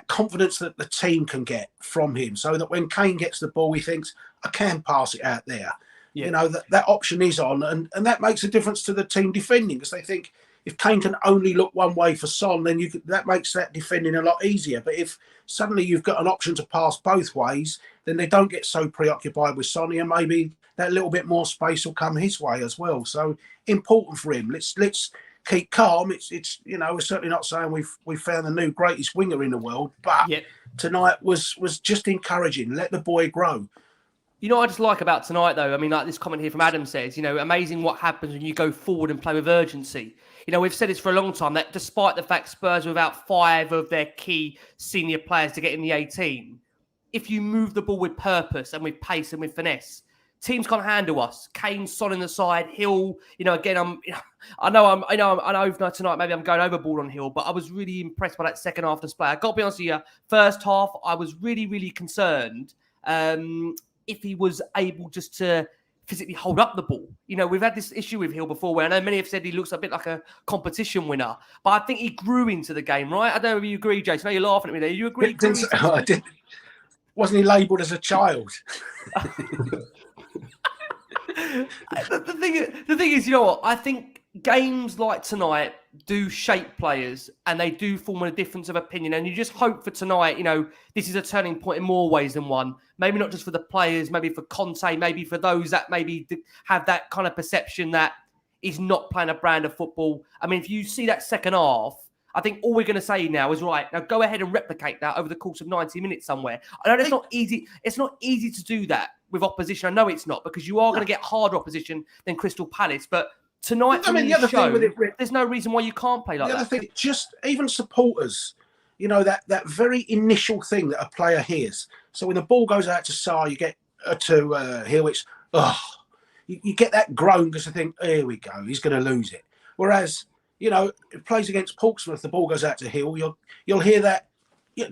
[SPEAKER 2] confidence that the team can get from him, so that when Kane gets the ball, he thinks, I can pass it out there. Yeah. That option is on, and that makes a difference to the team defending, because they think if Kane can only look one way for Son, then that makes that defending a lot easier. But if suddenly you've got an option to pass both ways, then they don't get so preoccupied with Sonny, and maybe that little bit more space will come his way as well. So important for him. Let's keep calm. It's we're certainly not saying we've found the new greatest winger in the world, but tonight was just encouraging. Let the boy grow.
[SPEAKER 1] What I just like about tonight, though, I mean, like this comment here from Adam says, amazing what happens when you go forward and play with urgency. We've said this for a long time, that despite the fact Spurs are without 5 of their key senior players to get in the 18, if you move the ball with purpose and with pace and with finesse, teams can't handle us. Kane, Son in the side, Hill. Again, I know tonight maybe I'm going overboard on Hill, but I was really impressed by that second half display. I got to be honest with you, first half I was really, really concerned if he was able just to physically hold up the ball. We've had this issue with Hill before, where I know many have said he looks a bit like a competition winner, but I think he grew into the game, right? I don't know if you agree, Jason. I know you're laughing at me there. You agree?
[SPEAKER 2] I did. Wasn't he labelled as a child?
[SPEAKER 1] The thing is, what? I think games like tonight do shape players, and they do form a difference of opinion. And you just hope for tonight, this is a turning point in more ways than one. Maybe not just for the players, maybe for Conte, maybe for those that maybe have that kind of perception that he's not playing a brand of football. I mean, if you see that second half, I think all we're going to say now is, right, now go ahead and replicate that over the course of 90 minutes somewhere. I know it's not easy. It's not easy to do that with opposition. I know it's not, because you are going to get harder opposition than Crystal Palace. But tonight, there's no reason why you can't play like that.
[SPEAKER 2] The other thing, just even supporters, that very initial thing that a player hears. So when the ball goes out to Sarr, you get to Hill, it's, you get that groan because you think, here we go, he's going to lose it. Whereas, it plays against Portsmouth, the ball goes out to Hill, you'll hear that,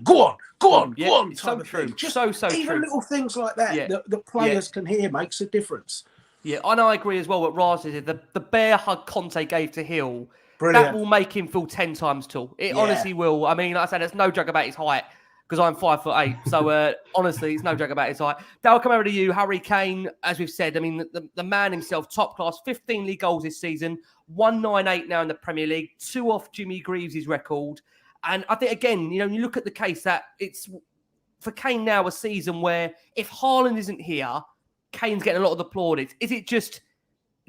[SPEAKER 2] go on.
[SPEAKER 1] It's so true.
[SPEAKER 2] Just
[SPEAKER 1] so
[SPEAKER 2] even
[SPEAKER 1] true.
[SPEAKER 2] little things like that that players can hear makes a difference.
[SPEAKER 1] Yeah, and I agree as well what Raz said. The bear hug Conte gave to Hill,
[SPEAKER 2] Brilliant.
[SPEAKER 1] That will make him feel 10 times tall. It honestly will. I mean, like I said, there's no joke about his height, because I'm 5'8". So honestly, it's no joke about his height. Dale, come over to you. Harry Kane, as we've said, I mean, the man himself, top class, 15 league goals this season, 198 now in the Premier League, 2 off Jimmy Greaves' record. And I think, again, you look at the case that it's, for Kane now, a season where if Haaland isn't here, Kane's getting a lot of the plaudits. Is it just,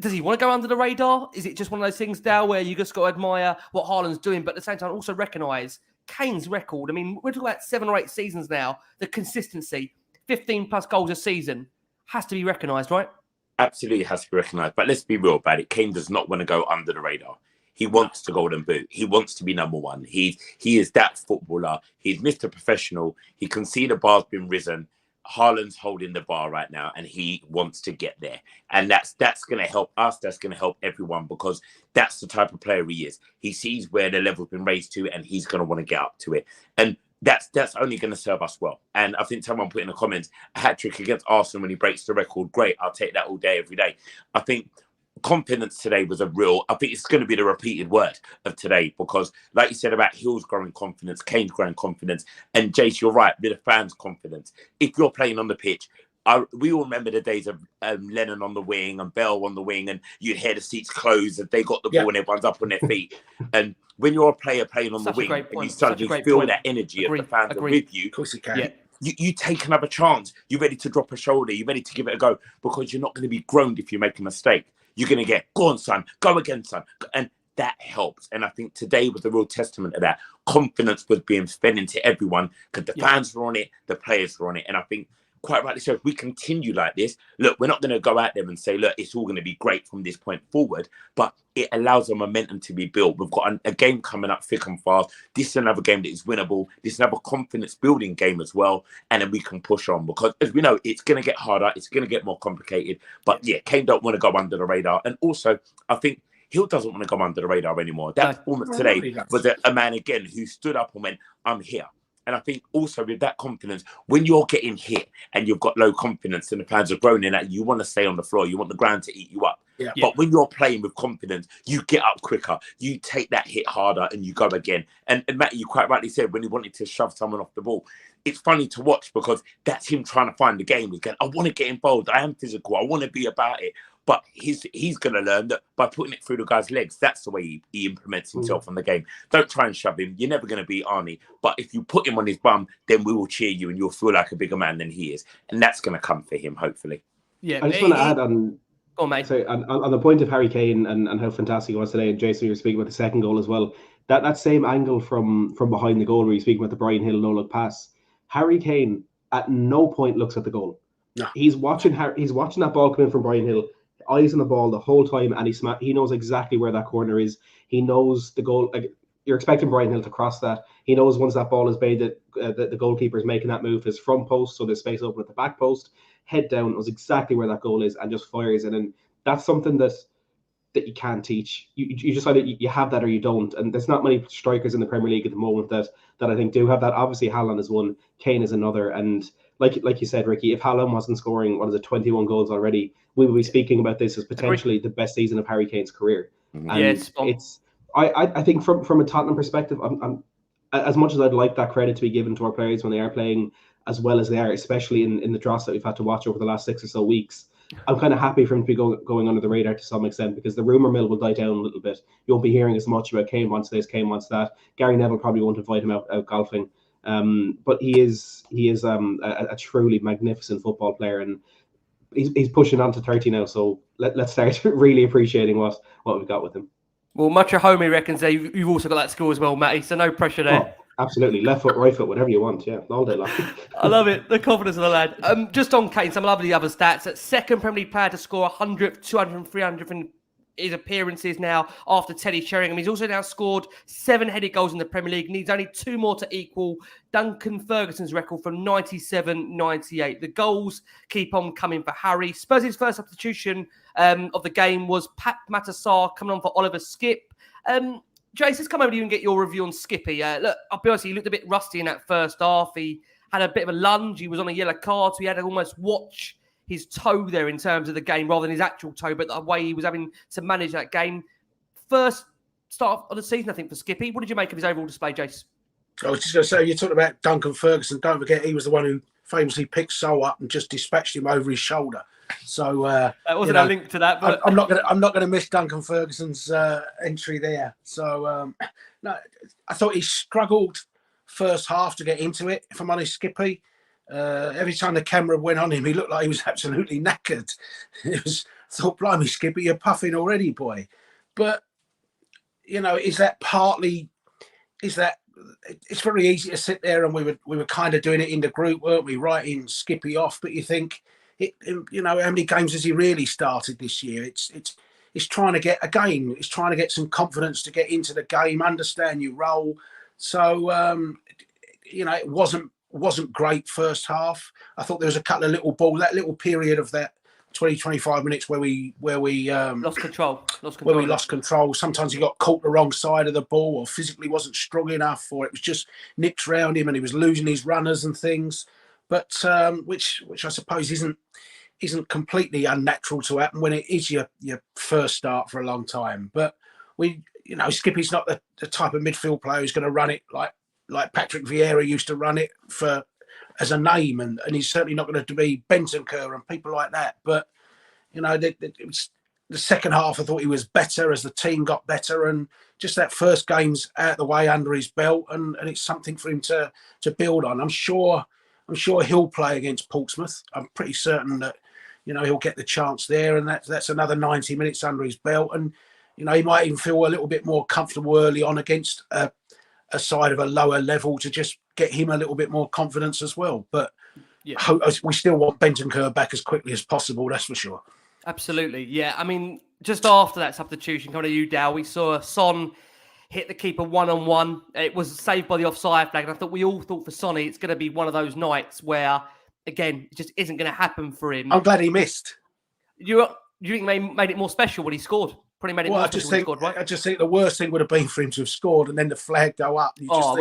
[SPEAKER 1] does he want to go under the radar? Is it just one of those things, Dale, where you just got to admire what Haaland's doing, but at the same time also recognise Kane's record? I mean, we're talking about 7 or 8 seasons now. The consistency, 15 plus goals a season, has to be recognised, right?
[SPEAKER 3] Absolutely has to be recognised. But let's be real about it. Kane does not want to go under the radar. He wants to Golden Boot. He wants to be number one. He is that footballer. He's Mr. Professional. He can see the bar's been risen. Haaland's holding the bar right now, and he wants to get there. And that's going to help us. That's going to help everyone, because that's the type of player he is. He sees where the level's been raised to, and he's going to want to get up to it. And that's only going to serve us well. And I think someone put in the comments, a hat-trick against Arsenal when he breaks the record. Great. I'll take that all day, every day. I think confidence today was I think it's going to be the repeated word of today, because like you said about Hill's growing confidence, Kane's growing confidence, and Jace, you're right, with the fans' confidence. If you're playing on the pitch, we all remember the days of Lennon on the wing and Bell on the wing, and you'd hear the seats close and they got the ball and everyone's up on their feet. And when you're a player playing on the wing and you suddenly feel that energy of the fans are with you,
[SPEAKER 2] Of course you can.
[SPEAKER 3] Yeah. You take another chance. You're ready to drop a shoulder. You're ready to give it a go, because you're not going to be groaned if you make a mistake. You're going to get, go on, son, go again, son. And that helps. And I think today was a real testament of that. Confidence was being fed into everyone, because the fans were on it, the players were on it. And I think quite rightly so, if we continue like this, look, we're not going to go out there and say, look, it's all going to be great from this point forward, but it allows the momentum to be built. We've got a game coming up thick and fast. This is another game that is winnable. This is another confidence-building game as well, and then we can push on, because as we know, it's going to get harder, it's going to get more complicated, but yeah, Kane don't want to go under the radar. And also, I think Hill doesn't want to go under the radar anymore. That performance today was a man, again, who stood up and went, I'm here. And I think also with that confidence, when you're getting hit and you've got low confidence and the fans are groaning at you, you want to stay on the floor. You want the ground to eat you up. Yeah. But when you're playing with confidence, you get up quicker. You take that hit harder and you go again. And Matty, you quite rightly said when he wanted to shove someone off the ball, it's funny to watch because that's him trying to find the game. He's going, I want to get involved. I am physical. I want to be about it. But he's going to learn that by putting it through the guy's legs, that's the way he implements himself on the game. Don't try and shove him. You're never going to beat Arnie. But if you put him on his bum, then we will cheer you and you'll feel like a bigger man than he is. And that's going to come for him, hopefully.
[SPEAKER 4] Yeah, I just want to add on, on the point of Harry Kane and how fantastic he was today. And Jason, you were speaking about the second goal as well. That same angle from behind the goal where you're speaking about the Bryan Gil no-look pass. Harry Kane at no point looks at the goal. No. He's watching that ball come in from Bryan Gil. Eyes on the ball the whole time, and he knows exactly where that corner is. He knows the goal. Like, you're expecting Bryan Gil to cross that. He knows once that ball is made that the goalkeeper is making that move to his front post, so there's space open at the back post. Head down, knows exactly where that goal is, and just fires. And then that's something that you can't teach. You just either you have that or you don't. And there's not many strikers in the Premier League at the moment that I think do have that. Obviously, Haaland is one, Kane is another, and like you said, Ricky, if Haaland wasn't scoring 21 goals already, we would be speaking about this as potentially the best season of Harry Kane's career. And I think from a Tottenham perspective, I'm as much as I'd like that credit to be given to our players when they are playing as well as they are, especially in the dross that we've had to watch over the last 6 or so weeks. I'm kind of happy for him to be going under the radar to some extent, because the rumour mill will die down a little bit. You won't be hearing as much about Kane wants this, Kane wants that. Gary Neville probably won't invite him out golfing. But he is a truly magnificent football player, and he's pushing on to 30 now. So let's start really appreciating what we've got with him.
[SPEAKER 1] Well, Mucha Homie reckons that you've also got that skill as well, Matty. So no pressure there.
[SPEAKER 4] Oh, absolutely, left foot, right foot, whatever you want. Yeah, all day long.
[SPEAKER 1] I love it. The confidence of the lad. Just on Kane, some lovely other stats. Second Premier League player to score 100th, 200th, 300th in his appearances now after Teddy Sheringham. He's also now scored 7 headed goals in the Premier League. Needs only 2 more to equal Duncan Ferguson's record from 97-98. The goals keep on coming for Harry. Spurs' first substitution of the game was Pat Sarr coming on for Oliver Skipp. Jace, let's come over to you and get your review on Skippy. Look, I'll be honest, he looked a bit rusty in that first half. He had a bit of a lunge. He was on a yellow card, so he had to almost watch his toe there in terms of the game rather than his actual toe, but the way he was having to manage that game. First start of the season, I think, for Skippy. What did you make of his overall display, Jace?
[SPEAKER 2] I was just going to say, you're talking about Duncan Ferguson. Don't forget, he was the one who famously picked Sarr up and just dispatched him over his shoulder. So
[SPEAKER 1] that wasn't a link to that, but
[SPEAKER 2] I'm not going to miss Duncan Ferguson's entry there. So no, I thought he struggled first half to get into it. If I'm honest, Skippy. Every time the camera went on him, he looked like he was absolutely knackered. I thought, blimey, Skippy, you're puffing already, boy. But, is that it's very easy to sit there, and we were kind of doing it in the group, weren't we, writing Skippy off, but you think, how many games has he really started this year? It's trying to get it's trying to get some confidence to get into the game, understand your role. So, it wasn't great first half. I thought there was a couple of that little period of that 20-25 minutes where we
[SPEAKER 1] lost control.
[SPEAKER 2] Where we lost control. Sometimes he got caught the wrong side of the ball, or physically wasn't strong enough, or it was just nipped round him and he was losing his runners and things. But which I suppose isn't completely unnatural to happen when it is your first start for a long time. But Skippy's not the type of midfield player who's going to run it like Patrick Vieira used to run it as a name, and he's certainly not going to be Bentancur and people like that. But it was the second half. I thought he was better as the team got better, and just that first game's out of the way under his belt, and it's something for him to build on. I'm sure he'll play against Portsmouth. I'm pretty certain that he'll get the chance there, and that's another 90 minutes under his belt, and he might even feel a little bit more comfortable early on against a side of a lower level to just get him a little bit more confidence as well. But We still want Bentancur back as quickly as possible, that's for sure.
[SPEAKER 1] Absolutely, yeah. I mean, just after that substitution, coming to you, Dal, we saw Son hit the keeper one-on-one. It was saved by the offside flag, and I thought we all thought for Sonny it's going to be one of those nights where, again, it just isn't going to happen for him.
[SPEAKER 2] I'm glad he missed.
[SPEAKER 1] You think made it more special when he scored? Probably made it more special when he scored, right?
[SPEAKER 2] I just think the worst thing would have been for him to have scored and then the flag go up. You just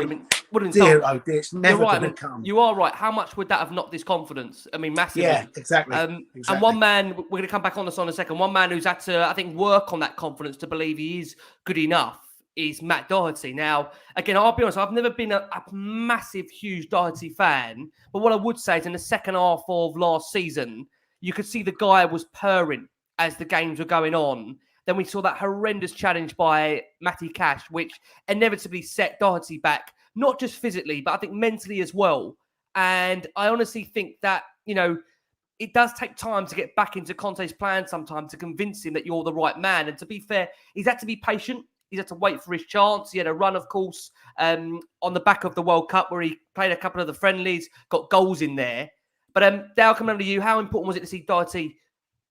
[SPEAKER 1] would have been
[SPEAKER 2] dear,
[SPEAKER 1] tough.
[SPEAKER 2] oh dear, it's never going to come.
[SPEAKER 1] You are right. How much would that have knocked his confidence? I mean, massively.
[SPEAKER 2] Yeah, exactly.
[SPEAKER 1] And one man, we're going to come back on this in a second, one man who's had to, I think, work on that confidence to believe he is good enough is Matt Doherty. Now, again, I'll be honest, I've never been a massive, huge Doherty fan, but what I would say is in the second half of last season, you could see the guy was purring as the games were going on. Then we saw that horrendous challenge by Matty Cash, which inevitably set Doherty back, not just physically, but I think mentally as well. And I honestly think that, it does take time to get back into Conte's plan sometimes to convince him that you're the right man. And to be fair, he's had to be patient. He's had to wait for his chance. He had a run, of course, on the back of the World Cup where he played a couple of the friendlies, got goals in there. But Dale, coming over to you, how important was it to see Doherty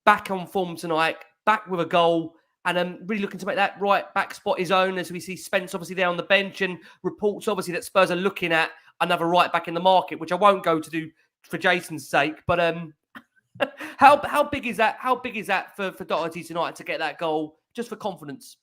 [SPEAKER 1] back on form tonight, back with a goal, and really looking to make that right back spot his own, as we see Spence obviously there on the bench, and reports obviously that Spurs are looking at another right back in the market, which I won't go to do for Jason's sake. But how big is that? How big is that for Doherty tonight to get that goal, just for confidence?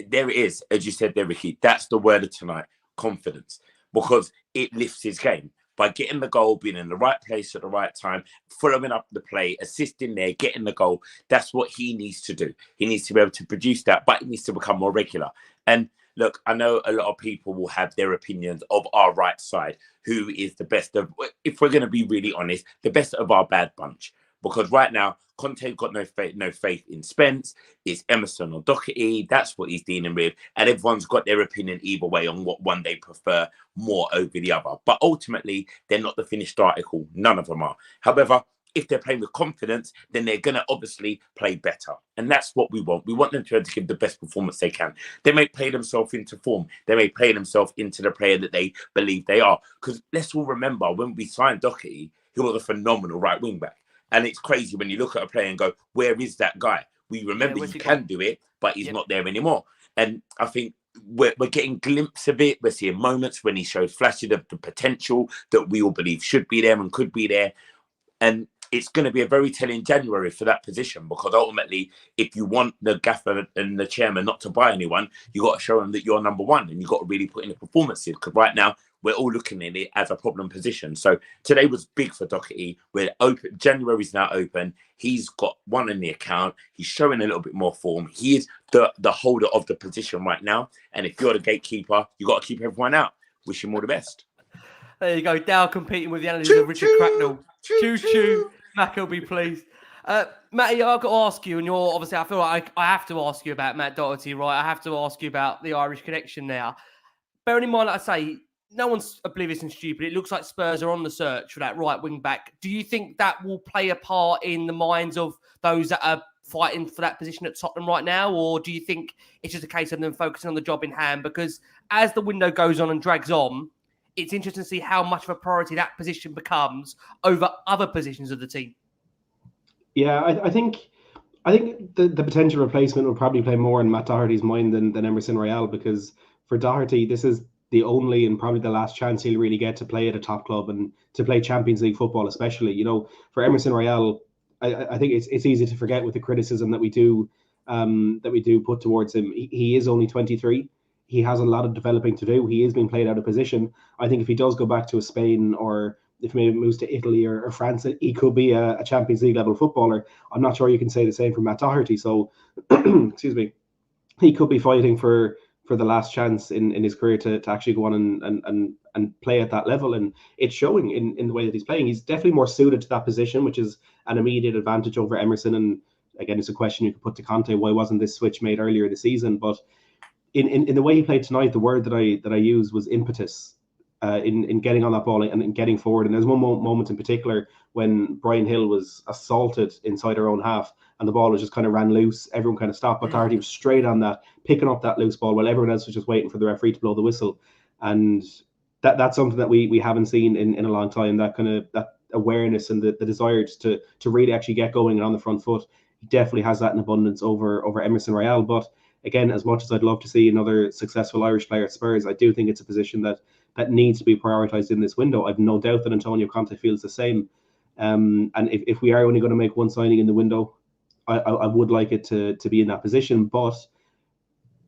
[SPEAKER 3] There it is, as you said there, Ricky. That's the word of tonight, confidence, because it lifts his game. By getting the goal, being in the right place at the right time, following up the play, assisting there, getting the goal, that's what he needs to do. He needs to be able to produce that, but he needs to become more regular. And look, I know a lot of people will have their opinions of our right side, who is the best of, if we're going to be really honest, the best of our bad bunch. Because right now, Conte's got no faith in Spence. It's Emerson or Doherty. That's what he's dealing with. And everyone's got their opinion either way on what one they prefer more over the other. But ultimately, they're not the finished article. None of them are. However, if they're playing with confidence, then they're going to obviously play better. And that's what we want. We want them to be able to give the best performance they can. They may play themselves into form. They may play themselves into the player that they believe they are. Because let's all remember, when we signed Doherty, he was a phenomenal right wing back. And it's crazy when you look at a player and go, where is that guy? We remember he can do it, but he's not there anymore. And I think we're getting glimpses of it. We're seeing moments when he shows flashes of the potential that we all believe should be there and could be there. And it's going to be a very telling January for that position, because ultimately, if you want the gaffer and the chairman not to buy anyone, you got to show them that you're number one, and you got to really put in the performances. Because right now, we're all looking at it as a problem position. So today was big for Doherty. We're open. January's now open. He's got one in the account. He's showing a little bit more form. He is the holder of the position right now. And if you're the gatekeeper, you got to keep everyone out. Wish him all the best.
[SPEAKER 1] There you go. Dow competing with the analysis of Richard Cracknell. Choo-choo. Mac will be pleased. Matty, I've got to ask you, and you're obviously, I feel like I have to ask you about Matt Doherty, right? I have to ask you about the Irish connection now. Bearing in mind, like I say, no one's oblivious and stupid. It looks like Spurs are on the search for that right wing back. Do you think that will play a part in the minds of those that are fighting for that position at Tottenham right now? Or do you think it's just a case of them focusing on the job in hand? Because as the window goes on and drags on, it's interesting to see how much of a priority that position becomes over other positions of the team.
[SPEAKER 4] Yeah, I think the potential replacement will probably play more in Matt Doherty's mind than Emerson Royal, because for Doherty, this is the only and probably the last chance he'll really get to play at a top club and to play Champions League football, especially. For Emerson Royal, I think it's easy to forget with the criticism that we do put towards him. He is only 23. He has a lot of developing to do. He is being played out of position. I think if he does go back to Spain, or if maybe moves to Italy or France, he could be a Champions League level footballer. I'm not sure you can say the same for Matt Doherty. So, excuse me, he could be fighting for the last chance in his career to actually go on and play at that level. And it's showing in the way that he's playing. He's definitely more suited to that position, which is an immediate advantage over Emerson. And again, it's a question you could put to Conte. Why wasn't this switch made earlier this season? But in the way he played tonight, the word that I used was impetus in getting on that ball and in getting forward. And there's one moment in particular when Bryan Gil was assaulted inside our own half and the ball was just kind of ran loose. Everyone kind of stopped, but Doherty was straight on that, picking up that loose ball while everyone else was just waiting for the referee to blow the whistle. And that's something that we haven't seen in a long time. That awareness and the desire to really actually get going and on the front foot. He definitely has that in abundance over Emerson Royal. But again, as much as I'd love to see another successful Irish player at Spurs, I do think it's a position that needs to be prioritised in this window. I've no doubt that Antonio Conte feels the same. And if we are only going to make one signing in the window, I would like it to be in that position. But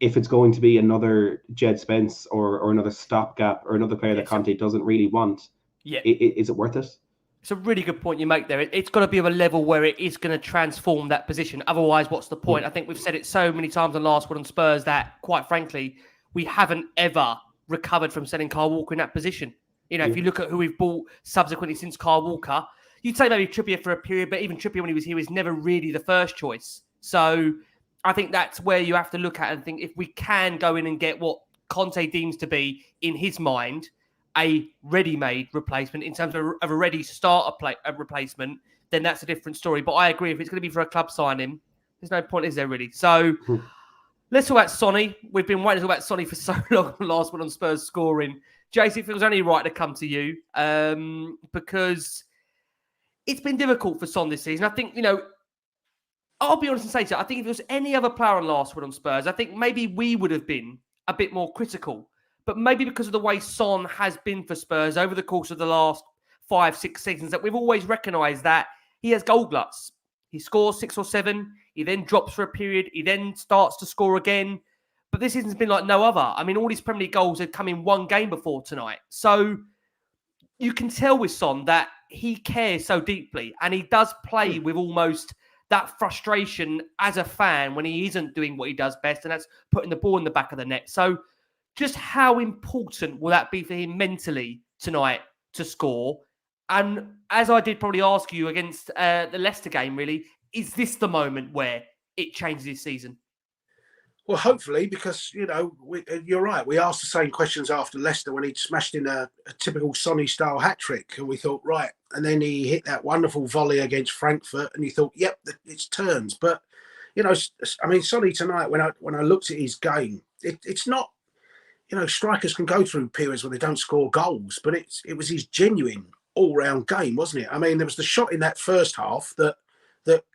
[SPEAKER 4] if it's going to be another Jed Spence or another stopgap or another player that Conte doesn't really want, is it worth it?
[SPEAKER 1] It's a really good point you make there. It's got to be of a level where it is going to transform that position. Otherwise, what's the point? I think we've said it so many times on Last Word on Spurs that, quite frankly, we haven't ever recovered from selling Kyle Walker in that position. You know, if you look at who we've bought subsequently since Kyle Walker, you'd say maybe Trippier for a period, but even Trippier when he was here was never really the first choice. So I think that's where you have to look at and think, if we can go in and get what Conte deems to be, in his mind, a ready-made replacement in terms of a ready starter replacement, then that's a different story. But I agree, if it's going to be for a club signing, there's no point, is there really? So let's talk about Sonny. We've been waiting to talk about Sonny for so long. Last one on Spurs scoring. Jason, it feels only right to come to you because it's been difficult for Son this season. I think, I'll be honest and say so. I think if it was any other player on Last Word on Spurs, I think maybe we would have been a bit more critical. But maybe because of the way Son has been for Spurs over the course of the last 5-6 seasons, that we've always recognised that he has goal gluts. He scores 6 or 7, he then drops for a period, he then starts to score again. But this season's been like no other. I mean, all his Premier League goals had come in one game before tonight. So you can tell with Son that he cares so deeply, and he does play with almost that frustration as a fan when he isn't doing what he does best, and that's putting the ball in the back of the net. So just how important will that be for him mentally tonight to score? And as I did probably ask you against the Leicester game, really, is this the moment where it changes his season?
[SPEAKER 2] Well, hopefully, because, you're right. We asked the same questions after Leicester when he'd smashed in a typical Sonny-style hat-trick. And we thought, right. And then he hit that wonderful volley against Frankfurt. And you thought, yep, it's turns. But, Sonny tonight, when I looked at his game, it's not, strikers can go through periods where they don't score goals. But it was his genuine all-round game, wasn't it? I mean, there was the shot in that first half that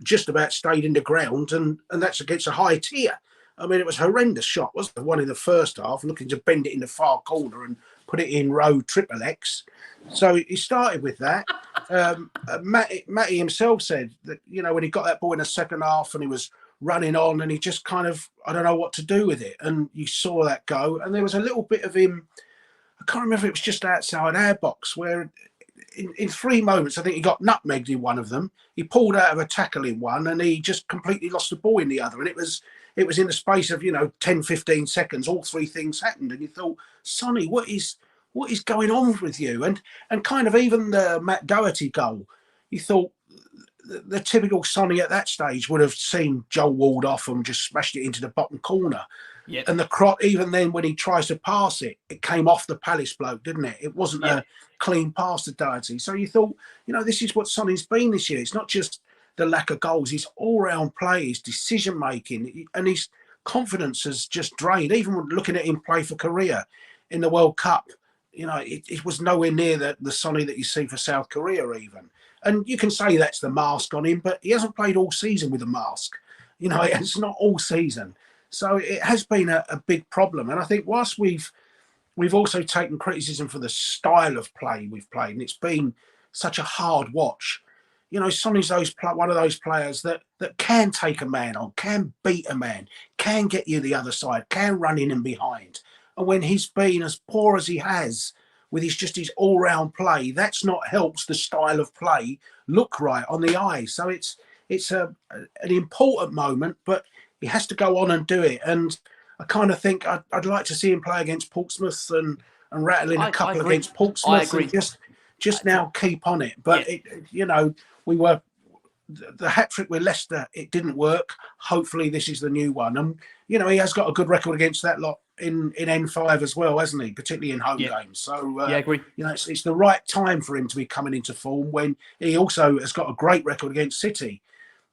[SPEAKER 2] just about stayed in the ground. And that's against a high tier. I mean, it was a horrendous shot, wasn't it? The one in the first half, looking to bend it in the far corner and put it in row triple X. So he started with that. Matty himself said that, when he got that ball in the second half and he was running on and he just kind of, I don't know what to do with it. And you saw that go. And there was a little bit of him, I can't remember if it was just outside our box, where in 3 moments, I think he got nutmegged in one of them. He pulled out of a tackle in one and he just completely lost the ball in the other. And it was in the space of 10, 15 seconds, all 3 things happened, and you thought, Sonny, what is going on with you? And kind of even the Matt Doherty goal, you thought the typical Sonny at that stage would have seen Joel Ward off and just smashed it into the bottom corner. Yep. And the crop, even then when he tries to pass it, it came off the Palace bloke, didn't it? It wasn't a clean pass to Doherty. So you thought, this is what Sonny's been this year. It's not just the lack of goals, his all-round play, his decision-making, and his confidence has just drained. Even looking at him play for Korea in the World Cup, it was nowhere near the Sonny that you see for South Korea even. And you can say that's the mask on him, but he hasn't played all season with a mask. It's not all season. So it has been a big problem. And I think whilst we've also taken criticism for the style of play we've played, and it's been such a hard watch, Sonny's one of those players that can take a man on, can beat a man, can get you the other side, can run in and behind. And when he's been as poor as he has with his all-round play, that's not helped the style of play look right on the eye. So it's an important moment, but he has to go on and do it. And I kind of think I'd like to see him play against Portsmouth and rattle in a couple against Portsmouth and just now keep on it. But the hat-trick with Leicester, it didn't work. Hopefully this is the new one. And, he has got a good record against that lot in N5 as well, hasn't he? Particularly in home games. So, I agree. It's the right time for him to be coming into form when he also has got a great record against City.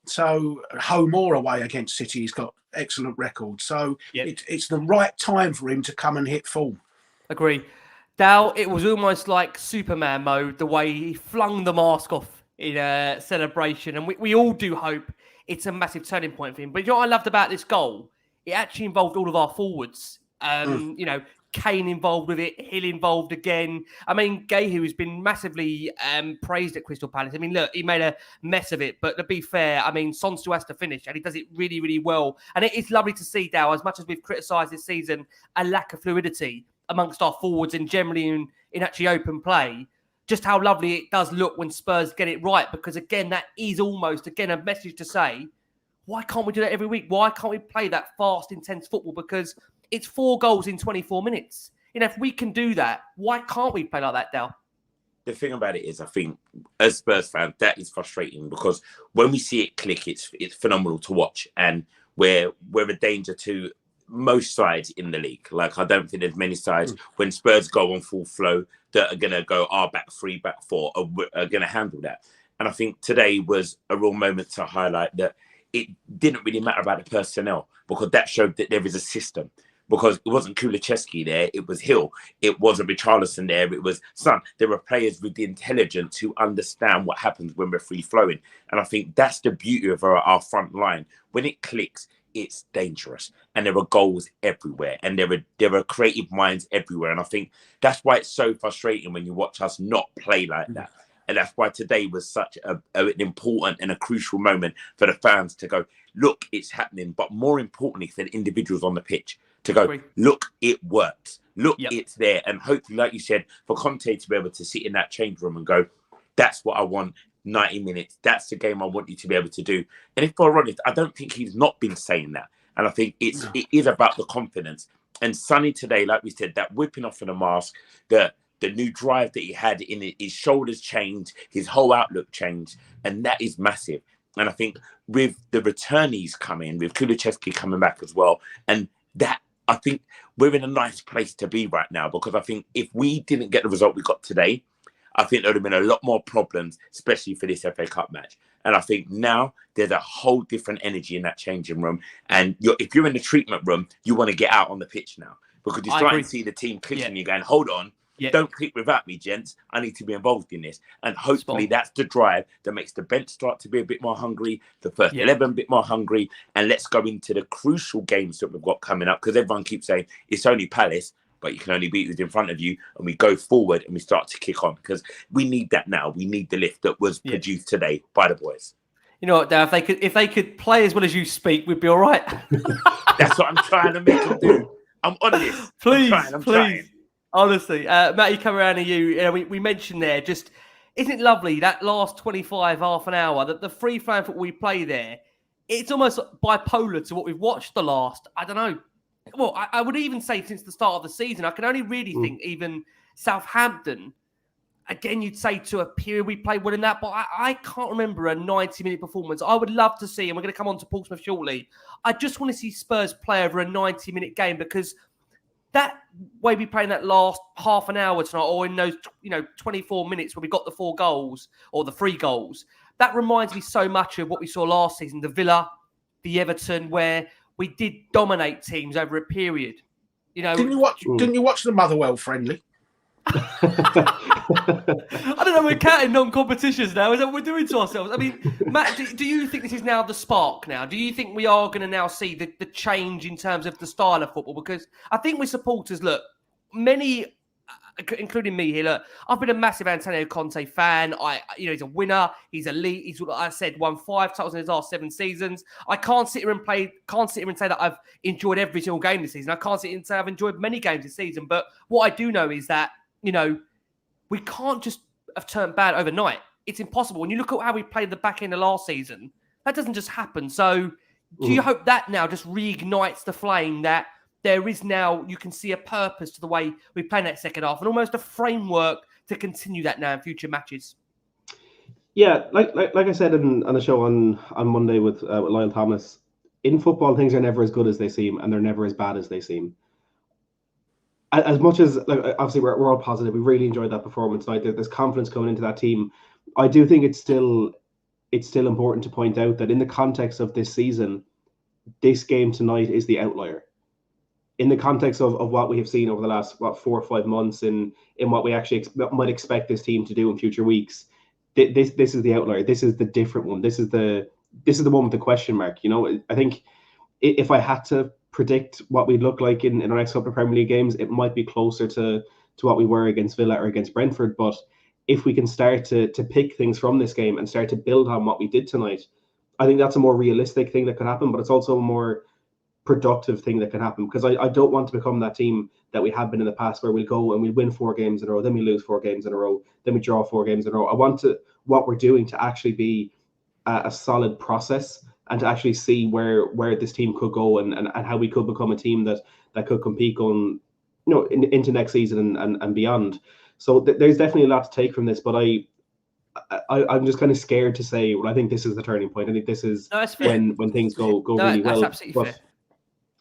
[SPEAKER 2] So home or away against City, he's got excellent records. So it's the right time for him to come and hit form.
[SPEAKER 1] Agree. Dal, it was almost like Superman mode, the way he flung the mask off in a celebration. And we all do hope it's a massive turning point for him. But you know what I loved about this goal? It actually involved all of our forwards. You know, Kane involved with it, Hill involved again. I mean, Gahey has been massively praised at Crystal Palace. I mean, look, he made a mess of it. But to be fair, I mean, Son still has to finish, and he does it really, really well. And it is lovely to see, Dal, as much as we've criticised this season, a lack of fluidity amongst our forwards and generally in actually open play, just how lovely it does look when Spurs get it right. Because again, that is almost, again, a message to say, why can't we do that every week? Why can't we play that fast, intense football? Because it's 4 goals in 24 minutes. You know, if we can do that, why can't we play like that, Dal?
[SPEAKER 3] The thing about it is, I think, as Spurs fans, that is frustrating because when we see it click, it's phenomenal to watch. And we're a danger to most sides in the league. Like, I don't think there's many sides when Spurs go on full flow that are going to go our back 3, back 4 are going to handle that. And I think today was a real moment to highlight that it didn't really matter about the personnel because that showed that there is a system. Because it wasn't Kulusevski there, it was Hill. It wasn't Richarlison there, it was Son. There were players with the intelligence who understand what happens when we're free-flowing. And I think that's the beauty of our front line. When it clicks, it's dangerous. And there are goals everywhere. And there are creative minds everywhere. And I think that's why it's so frustrating when you watch us not play like that. And that's why today was such an important and a crucial moment for the fans to go, look, it's happening. But more importantly, for the individuals on the pitch, to go, look, it works. Look, it's there. And hopefully, like you said, for Conte to be able to sit in that change room and go, that's what I want, 90 minutes. That's the game I want you to be able to do. And if we're honest, I don't think he's not been saying that. And I think it is about the confidence. And Sonny today, like we said, that whipping off of the mask, the new drive that he had in it, his shoulders changed, his whole outlook changed. And that is massive. And I think with the returnees coming, with Kulusevski coming back as well, and that, I think we're in a nice place to be right now because I think if we didn't get the result we got today, I think there would have been a lot more problems, especially for this FA Cup match. And I think now there's a whole different energy in that changing room. And if you're in the treatment room, you want to get out on the pitch now because you're starting to see the team clicking. You're going, hold on. Don't click without me, gents. I need to be involved in this. And hopefully that's the drive that makes the bench start to be a bit more hungry, the first 11 a bit more hungry. And let's go into the crucial games that we've got coming up because everyone keeps saying it's only Palace, but you can only beat who's in front of you. And we go forward and we start to kick on because we need that now. We need the lift that was produced today by the boys.
[SPEAKER 1] You know what, Dad? If they could play as well as you speak, we'd be all right.
[SPEAKER 3] That's what I'm trying to make them do. I'm on this.
[SPEAKER 1] Please,
[SPEAKER 3] I'm trying.
[SPEAKER 1] Honestly, Matty, come around to you. You know, we mentioned there, just isn't it lovely that last 25, half an hour, that the free flowing football we play there, it's almost bipolar to what we've watched the last, I don't know. Well, I would even say since the start of the season, I can only really think even Southampton, again, you'd say to a period we played well in that, but I can't remember a 90-minute performance. I would love to see, and we're going to come on to Portsmouth shortly, I just want to see Spurs play over a 90-minute game because that way we play in that last half an hour tonight or in those 24 minutes where we got the 4 goals or the 3 goals, that reminds me so much of what we saw last season, the Villa, the Everton, where we did dominate teams over a period. You know,
[SPEAKER 2] Didn't you watch the Motherwell friendly?
[SPEAKER 1] I don't know, we're counting non-competitions now. Is that what we're doing to ourselves? I mean, Matt, do you think this is now the spark now? Do you think we are going to now see the change in terms of the style of football? Because I think we're supporters, look, many, including me here, look, I've been a massive Antonio Conte fan. He's a winner. He's elite. He's, like I said, won 5 titles in his last 7 seasons. I can't sit here and say that I've enjoyed every single game this season. I can't sit here and say I've enjoyed many games this season. But what I do know is that, we can't just have turned bad overnight. It's impossible. When you look at how we played the back end of last season, that doesn't just happen. So do you hope that now just reignites the flame, that there is now, you can see a purpose to the way we play in that second half and almost a framework to continue that now in future matches?
[SPEAKER 4] Yeah, like I said on the show on Monday with Lyle Thomas, in football, things are never as good as they seem and they're never as bad as they seem. As much as, obviously, we're all positive, we really enjoyed that performance tonight. There's confidence coming into that team. I do think it's still important to point out that in the context of this season, this game tonight is the outlier. in the context of what we have seen over the last 4 or 5 months, in what we actually might expect this team to do in future weeks, this is the outlier. This is the different one. This is the one with the question mark. You know, I think if I had to predict what we'd look like in our next couple of Premier League games, it might be closer to what we were against Villa or against Brentford. But if we can start to pick things from this game and start to build on what we did tonight, I think that's a more realistic thing that could happen, but it's also a more productive thing that can happen, because I don't want to become that team that we have been in the past, where we'll go and we'll win 4 games in a row, then we lose 4 games in a row, then we draw 4 games in a row. I want what we're doing to actually be a solid process, and to actually see where this team could go, and how we could become a team that could compete going, you know, into next season and beyond. So there's definitely a lot to take from this, but I'm just kind of scared to say, well, I think this is the turning point. I think this is when things go really well.
[SPEAKER 1] That's absolutely fair.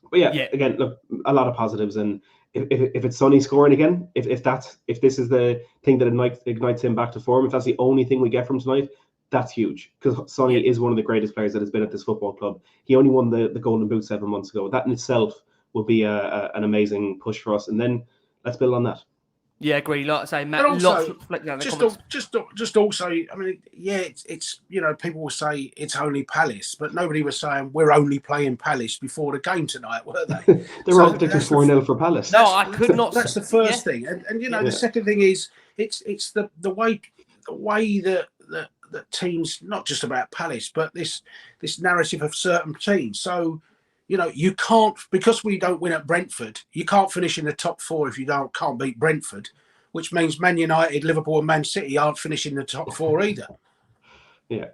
[SPEAKER 4] But yeah, again, look, a lot of positives, and if it's Sonny scoring again, if this is the thing that ignites him back to form, if that's the only thing we get from tonight, that's huge, because Sonny is one of the greatest players that has been at this football club. He only won the Golden Boot 7 months ago. That in itself will be an amazing push for us, and then let's build on that.
[SPEAKER 1] Yeah, agree. Like I say, Matt,
[SPEAKER 2] also, just also, I mean, yeah, it's you know, people will say it's only Palace, but nobody was saying we're only playing Palace before the game tonight, were they?
[SPEAKER 4] They were all predicting 4-0 for Palace.
[SPEAKER 1] No, I could not.
[SPEAKER 2] That's the first thing, and you know, the second thing is it's the way that teams, not just about Palace, but this narrative of certain teams. So, you know, you can't, because we don't win at Brentford, you can't finish in the top 4 if you can't beat Brentford, which means Man United, Liverpool and Man City aren't finishing in the top 4 either.
[SPEAKER 4] Yeah.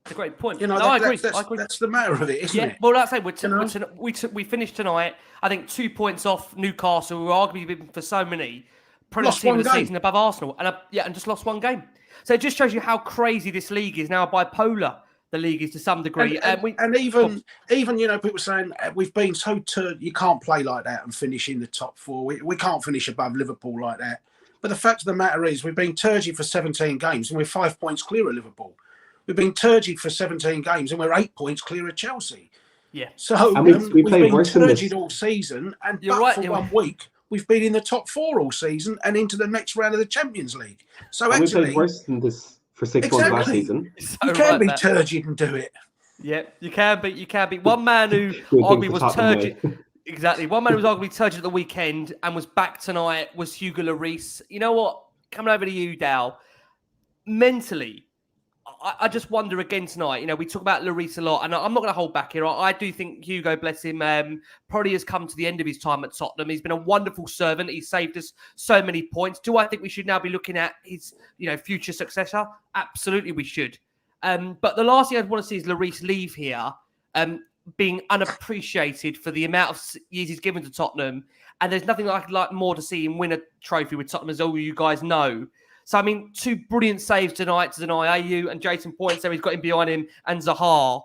[SPEAKER 1] That's a great point.
[SPEAKER 2] You know,
[SPEAKER 1] I agree.
[SPEAKER 2] That's the matter of it, isn't it?
[SPEAKER 1] Well, like I say, we finished tonight, I think, 2 points off Newcastle, who are arguably been for so many, probably the team of the season above Arsenal, and just lost 1 game. So it just shows you how crazy this league is, now bipolar. The league is to some degree,
[SPEAKER 2] and even you know, people saying we've been so you can't play like that and finish in the top 4. We can't finish above Liverpool like that. But the fact of the matter is, we've been turgid for 17 games and we're 5 points clear of Liverpool. We've been turgid for 17 games and we're 8 points clear of Chelsea.
[SPEAKER 1] Yeah.
[SPEAKER 2] So we've been turgid all season, and for 1 week we've been in the top 4 all season and into the next round of the Champions League. So
[SPEAKER 4] we played worse than this for 6 months last season.
[SPEAKER 2] You can be turgid and do it.
[SPEAKER 1] Yeah, you can be. One man who arguably was turgid. Exactly. One man who was arguably turgid at the weekend and was back tonight was Hugo Lloris. You know what? Coming over to you, Dal. Mentally, I just wonder again tonight. You know, we talk about Lloris a lot, and I'm not going to hold back here. I do think Hugo, bless him, probably has come to the end of his time at Tottenham. He's been a wonderful servant. He's saved us so many points. Do I think we should now be looking at his, you know, future successor? Absolutely, we should. But the last thing I'd want to see is Lloris leave here, being unappreciated for the amount of years he's given to Tottenham. And there's nothing I'd like more to see him win a trophy with Tottenham, as all you guys know. So, I mean, 2 brilliant saves tonight to deny AU, and Jason points there, he's got him behind him, and Zaha.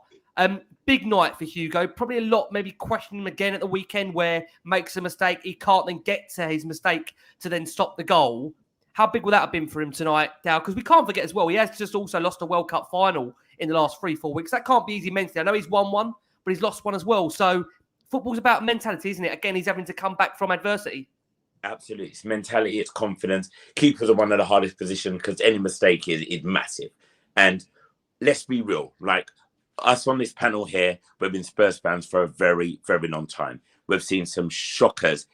[SPEAKER 1] Big night for Hugo. Probably a lot, maybe questioning him again at the weekend, where makes a mistake. He can't then get to his mistake to then stop the goal. How big would that have been for him tonight, Dal? Because we can't forget as well, he has just also lost a World Cup final in the last 3-4 weeks. That can't be easy mentally. I know he's won 1, but he's lost 1 as well. So football's about mentality, isn't it? Again, he's having to come back from adversity.
[SPEAKER 3] Absolutely. It's mentality, it's confidence. Keepers are one of the hardest positions because any mistake is massive. And let's be real, like us on this panel here, we've been Spurs fans for a very, very long time. We've seen some shockers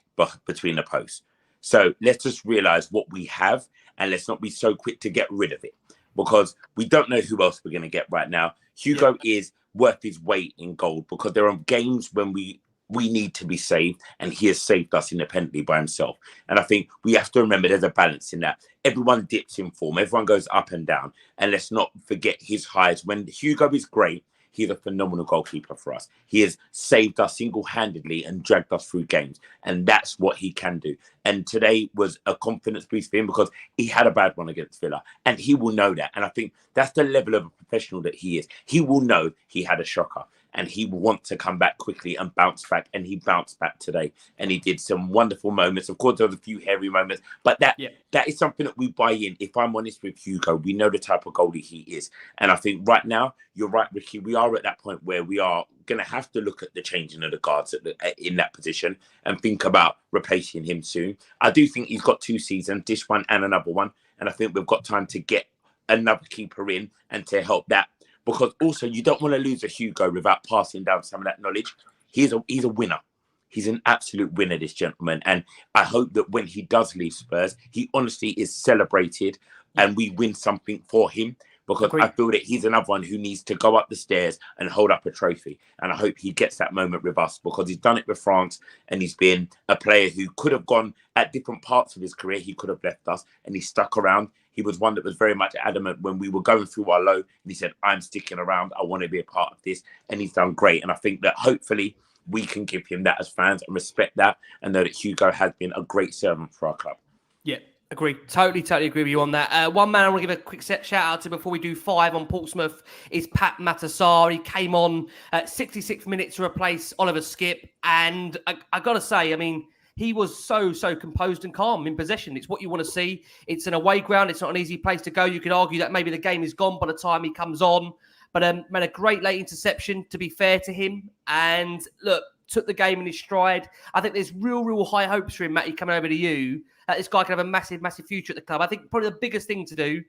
[SPEAKER 3] between the posts. So let's just realise what we have, and let's not be so quick to get rid of it, because we don't know who else we're going to get right now. Hugo is worth his weight in gold, because there are games when we need to be saved, and he has saved us independently by himself. And I think we have to remember there's a balance in that. Everyone dips in form. Everyone goes up and down. And let's not forget his highs. When Hugo is great, he's a phenomenal goalkeeper for us. He has saved us single-handedly and dragged us through games. And that's what he can do. And today was a confidence boost for him, because he had a bad one against Villa. And he will know that. And I think that's the level of a professional that he is. He will know he had a shocker. and he will want to come back quickly and bounce back. And he bounced back today, and he did some wonderful moments. Of course, there was a few hairy moments, but that is something that we buy in. If I'm honest with Hugo, we know the type of goalie he is. And I think right now, you're right, Ricky, we are at that point where we are going to have to look at the changing of the guards in that position and think about replacing him soon. I do think he's got 2 seasons, this one and another one. And I think we've got time to get another keeper in and to help that. Because also, you don't want to lose a Hugo without passing down some of that knowledge. He's a winner. He's an absolute winner, this gentleman. And I hope that when he does leave Spurs, he honestly is celebrated and we win something for him. Because I feel that he's another one who needs to go up the stairs and hold up a trophy. And I hope he gets that moment with us, because he's done it with France and he's been a player who could have gone at different parts of his career. He could have left us and he stuck around. He was one that was very much adamant when we were going through our low. And he said, I'm sticking around. I want to be a part of this. And he's done great. And I think that hopefully we can give him that as fans and respect that, and know that Hugo has been a great servant for our club.
[SPEAKER 1] Yeah. Agree. Totally agree with you on that. One man I want to give a quick shout out to before we do 5 on Portsmouth is Pat Sarr. He came on at 66 minutes to replace Oliver Skipp. And I got to say, I mean, he was so composed and calm in possession. It's what you want to see. It's an away ground. It's not an easy place to go. You could argue that maybe the game is gone by the time he comes on. But made a great late interception, to be fair to him. And look, took the game in his stride. I think there's real high hopes for him, Matty, coming over to you. This guy can have a massive future at the club. I think probably the biggest thing to do,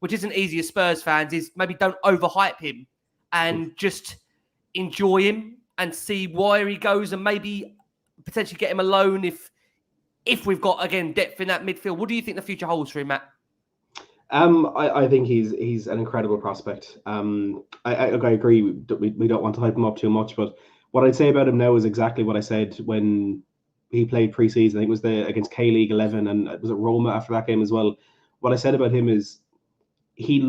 [SPEAKER 1] which isn't easy as Spurs fans, is maybe don't overhype him and just enjoy him and see where he goes, and maybe potentially get him a loan if we've got, again, depth in that midfield. What do you think the future holds for him, Matt?
[SPEAKER 4] I think he's an incredible prospect. I agree that we don't want to hype him up too much, but what I'd say about him now is exactly what I said when he played pre-season. I think it was against K-League 11, and was it Roma after that game as well. What I said about him is he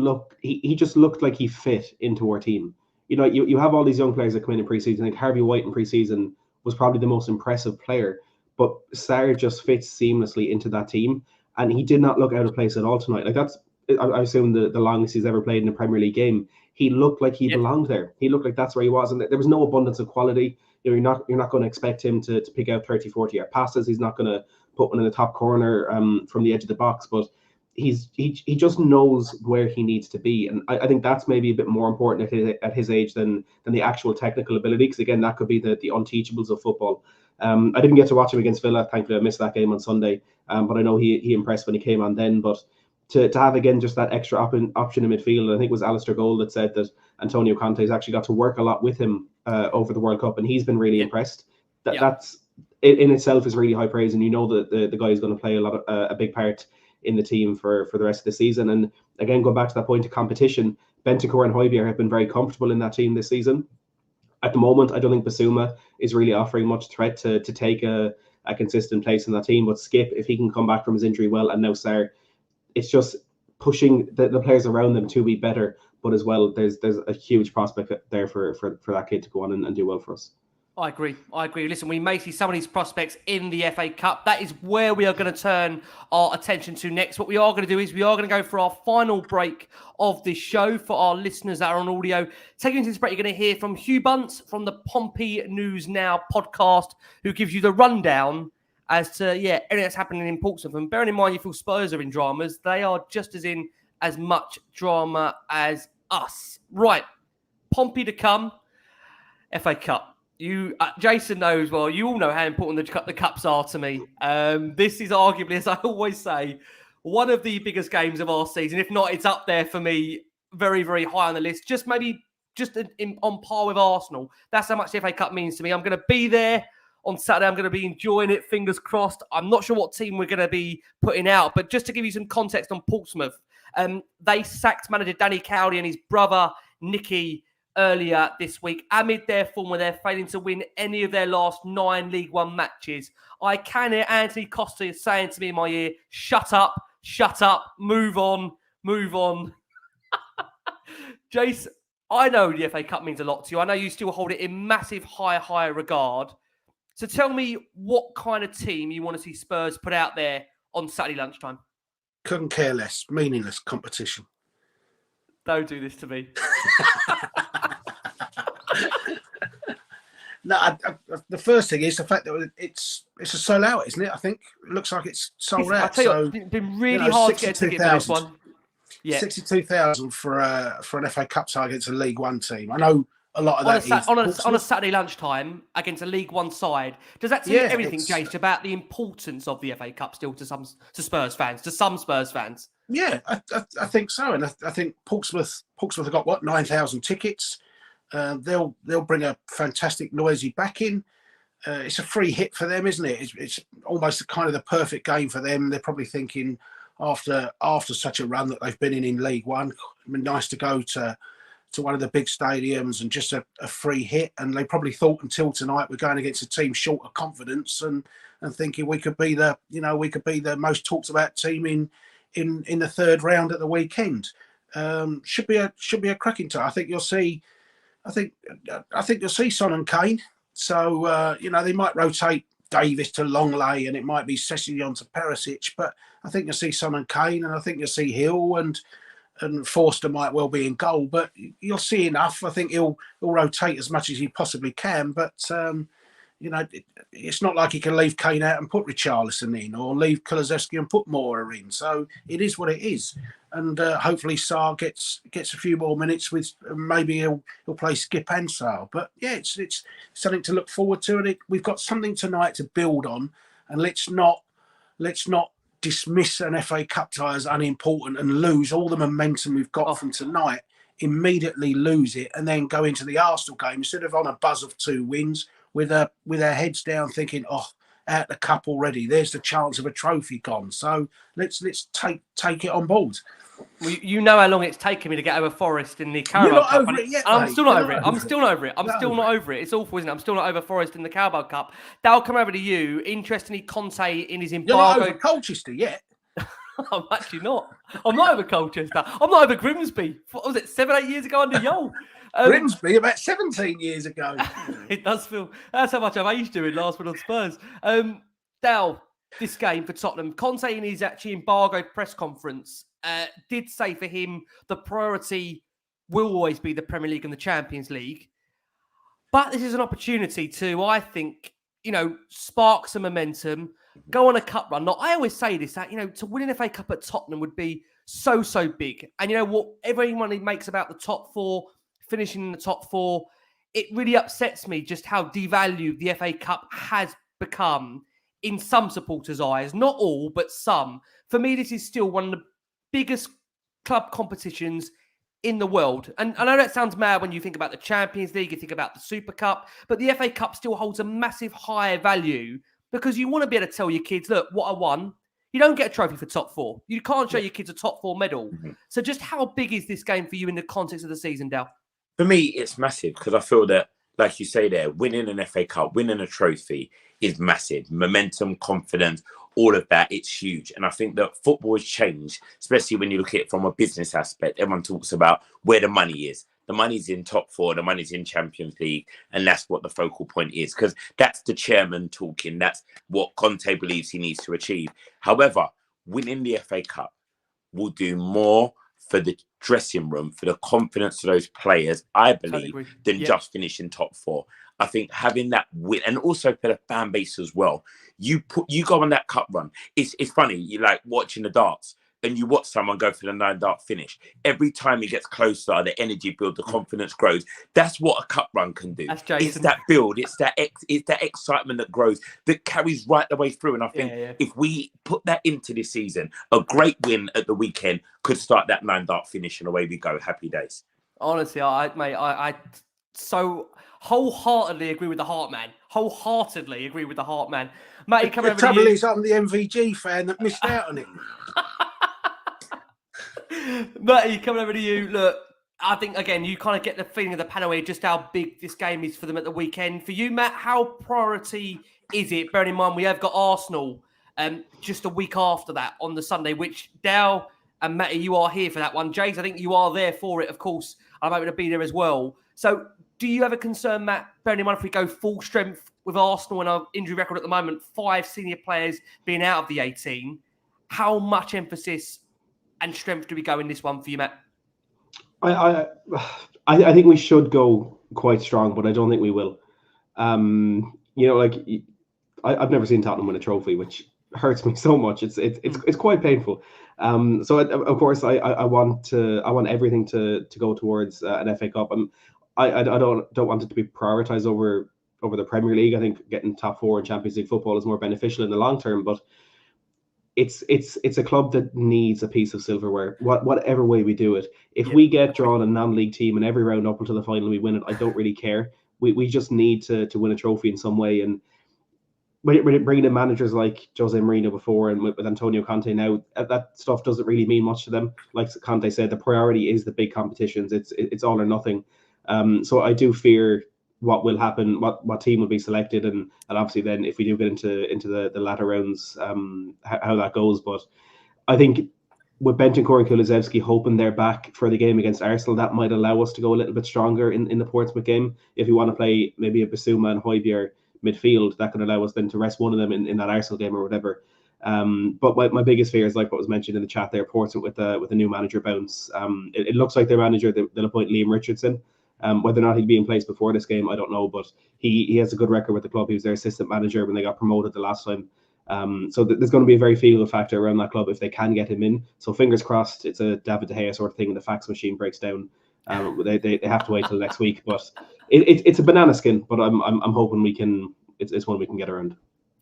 [SPEAKER 4] just looked like he fit into our team. You know, you have all these young players that come in pre-season. I think Harvey White in pre-season was probably the most impressive player, but Sarr just fits seamlessly into that team, and he did not look out of place at all tonight. Like, that's, I assume, the longest he's ever played in a Premier League game. He looked like he belonged there. He looked like that's where he was, and there was no abundance of quality. You know, you're not going to expect him to pick out 30, 40-yard passes. He's not going to put one in the top corner from the edge of the box, but he just knows where he needs to be. And I think that's maybe a bit more important at his age than the actual technical ability, because, again, that could be the unteachables of football. I didn't get to watch him against Villa. Thankfully, I missed that game on Sunday, but I know he impressed when he came on then. But to have, again, just that extra option in midfield, I think it was Alistair Gold that said that Antonio Conte has actually got to work a lot with him over the World Cup, and he's been really impressed. That's in itself is really high praise, and you know that the guy is going to play a big part in the team for the rest of the season. And again, going back to that point of competition, Bentancur and Højbjerg have been very comfortable in that team this season. At the moment, I don't think Basuma is really offering much threat to take a consistent place in that team. But Skipp, if he can come back from his injury well, and now Sarr, it's just pushing the players around them to be better. But as well, there's a huge prospect there for that kid to go on and do well for us.
[SPEAKER 1] I agree. Listen, we may see some of these prospects in the FA Cup. That is where we are going to turn our attention to next. What we are going to do is we are going to go for our final break of this show for our listeners that are on audio. Taking into this break, you're going to hear from Hugh Bunce from the Pompey News Now podcast, who gives you the rundown as to, everything that's happening in Portsmouth. And bearing in mind, you feel Spurs are in dramas, they are just as much drama as us. Right, Pompey to come, FA Cup. You, Jason knows well. You all know how important the cups are to me. This is arguably, as I always say, one of the biggest games of our season. If not, it's up there for me, very, very high on the list. Just on par with Arsenal. That's how much the FA Cup means to me. I'm going to be there on Saturday. I'm going to be enjoying it. Fingers crossed. I'm not sure what team we're going to be putting out, but just to give you some context on Portsmouth, they sacked manager Danny Cowley and his brother Nicky earlier this week, amid their form where they're failing to win any of their last 9 League One matches. I can hear Anthony Costa saying to me in my ear, shut up, move on. Jace, I know the FA Cup means a lot to you. I know you still hold it in massive high regard. So tell me what kind of team you want to see Spurs put out there on Saturday lunchtime.
[SPEAKER 2] Couldn't care less. Meaningless competition.
[SPEAKER 1] Don't do this to me.
[SPEAKER 2] the first thing is the fact that it's a sell-out, isn't it? I think it looks like it's sold out.
[SPEAKER 1] I tell you, it's been really hard to get a ticket for this one. Yeah,
[SPEAKER 2] 62,000 for an FA Cup tie against a League One team. I know a lot of
[SPEAKER 1] on a Saturday lunchtime against a League One side. Does that tell you everything, Jace, about the importance of the FA Cup still to some Spurs fans?
[SPEAKER 2] Yeah, I think so, and I think Portsmouth have got what 9,000 tickets. They'll bring a fantastic noisy backing. It's a free hit for them, isn't it? It's almost kind of the perfect game for them. They're probably thinking after such a run that they've been in League One, it'd be nice to go to one of the big stadiums and just a free hit. And they probably thought until tonight we're going against a team short of confidence and thinking we could be the most talked about team in the third round at the weekend. Should be a cracking tie. I think you'll see Son and Kane. So they might rotate Davis to Longley and it might be Sessegnon to Perisic, but I think you'll see Son and Kane, and I think you'll see Hill and Forster might well be in goal, but you'll see enough. I think he'll rotate as much as he possibly can, but it's not like he can leave Kane out and put Richarlison in, or leave Kulusevski and put Moura in. So it is what it is, and hopefully Sarr gets a few more minutes with. Maybe he'll play Skip and Sarr. But yeah, it's something to look forward to, and we've got something tonight to build on. And let's not dismiss an FA Cup tie as unimportant and lose all the momentum we've got from tonight. Immediately lose it, and then go into the Arsenal game instead of on a buzz of 2 wins. With our heads down, thinking, out the cup already. There's the chance of a trophy gone. So let's take it on board.
[SPEAKER 1] Well, you know how long it's taken me to get over Forest in the Carabao Cup. I'm still not over it. I'm still not over it. It's awful, isn't it? I'm still not over Forest in the Carabao Cup. Dal, come over to you. Interestingly, Conte in his embargo.
[SPEAKER 2] You're not over Colchester yet.
[SPEAKER 1] I'm actually not. I'm not over Colchester. I'm not over Grimsby. What was it, 7-8 years ago under Yole?
[SPEAKER 2] Grimsby about 17 years ago.
[SPEAKER 1] It does feel that's how much I've aged doing last one on Spurs. Dal, this game for Tottenham, Conte in his actually embargoed press conference did say for him the priority will always be the Premier League and the Champions League. But this is an opportunity to, I think, spark some momentum, go on a cup run. Now, I always say this, that, to win an FA Cup at Tottenham would be so big. And what everyone makes about the top 4, finishing in the top 4, it really upsets me just how devalued the FA Cup has become in some supporters' eyes. Not all, but some. For me, this is still one of the biggest club competitions in the world. And I know that sounds mad when you think about the Champions League, you think about the Super Cup, but the FA Cup still holds a massive higher value because you want to be able to tell your kids, look, what I won. You don't get a trophy for top 4. You can't show your kids a top 4 medal. Mm-hmm. So just how big is this game for you in the context of the season, Dal?
[SPEAKER 3] For me, it's massive because I feel that, like you say there, winning an FA Cup, winning a trophy is massive. Momentum, confidence, all of that, it's huge. And I think that football has changed, especially when you look at it from a business aspect. Everyone talks about where the money is. The money's in top 4, the money's in Champions League, and that's what the focal point is because that's the chairman talking. That's what Conte believes he needs to achieve. However, winning the FA Cup will do more for the dressing room, for the confidence of those players, I believe, than just finishing top 4. I think having that win, and also for the fan base as well. You go on that cup run. It's funny. You like watching the darts, and you watch someone go for the 9-dart finish. Every time he gets closer, the energy builds, the confidence grows. That's what a cup run can do.
[SPEAKER 1] That's Jason.
[SPEAKER 3] It's that build. It's that excitement that grows, that carries right the way through. And I think if we put that into this season, a great win at the weekend could start that 9-dart finish, and away we go. Happy days.
[SPEAKER 1] Honestly, I so wholeheartedly agree with the Hartman. Wholeheartedly agree with the Hartman. Matty, come over to you.
[SPEAKER 2] The trouble is, I'm the MVG fan that missed out on it.
[SPEAKER 1] Matty, coming over to you. Look, I think, again, you kind of get the feeling of the panel here, just how big this game is for them at the weekend. For you, Matt, how priority is it? Bearing in mind, we have got Arsenal just a week after that on the Sunday, which Dal and Matty, you are here for that one. Jace, I think you are there for it, of course. I'm hoping to be there as well. So do you have a concern, Matt, bearing in mind if we go full strength with Arsenal and our injury record at the moment, 5 senior players being out of the 18, how much emphasis and strength do we go in this one for you, Matt?
[SPEAKER 4] I think we should go quite strong, but I don't think we will. You know, like I've never seen Tottenham win a trophy, which hurts me so much. It's quite painful. So of course I want everything to go towards an FA Cup. I don't want it to be prioritised over the Premier League. I think getting top 4 in Champions League football is more beneficial in the long term, but it's a club that needs a piece of silverware, whatever way we do it. If we get drawn a non-league team in every round up until the final, we win it, I don't really care. We just need to win a trophy in some way. And when bringing in managers like Jose Mourinho before and with Antonio Conte now, that stuff doesn't really mean much to them. Like Conte said, the priority is the big competitions. It's all or nothing. So I do fear what will happen, what team will be selected, and obviously then if we do get into the latter rounds, how that goes. But I think with Bentancur and Kulusevski hoping they're back for the game against Arsenal, that might allow us to go a little bit stronger in the Portsmouth game. If we want to play maybe a Bissouma and Højbjerg midfield, that could allow us then to rest one of them in that Arsenal game or whatever. But my biggest fear is like what was mentioned in the chat there, Portsmouth with a new manager bounce. It looks like their manager, they'll appoint Liam Richardson. Whether or not he'll be in place before this game, I don't know, but he has a good record with the club. He was their assistant manager when they got promoted the last time. So there's going to be a very feel factor around that club if they can get him in. So fingers crossed, it's a David De Gea sort of thing and the fax machine breaks down. They have to wait till next week, but it's a banana skin. But I'm hoping we can. It's one we can get around.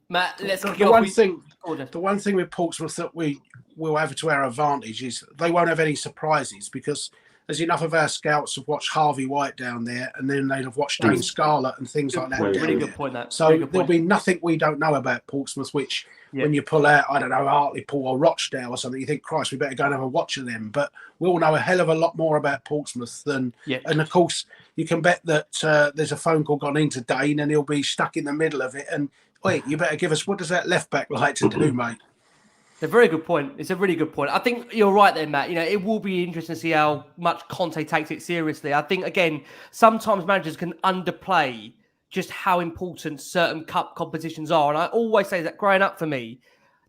[SPEAKER 1] Matt, let's
[SPEAKER 2] the one thing with Portsmouth that we will have to our advantage is they won't have any surprises because there's enough of our scouts have watched Harvey White down there, and then they'll have watched Dane Scarlett and things like that.
[SPEAKER 1] Really good point. That
[SPEAKER 2] so there'll be nothing we don't know about Portsmouth. Which when you pull out, I don't know, Hartlepool or Rochdale or something, you think, Christ, we better go and have a watch of them. But we'll know a hell of a lot more about Portsmouth than. Yeah. And of course, you can bet that there's a phone call gone into Dane, and he'll be stuck in the middle of it. And wait, you better give us what does that left back like to do, mate?
[SPEAKER 1] It's a very good point. It's a really good point. I think you're right there, Matt. You know, it will be interesting to see how much Conte takes it seriously. I think, again, sometimes managers can underplay just how important certain cup competitions are. And I always say that growing up for me,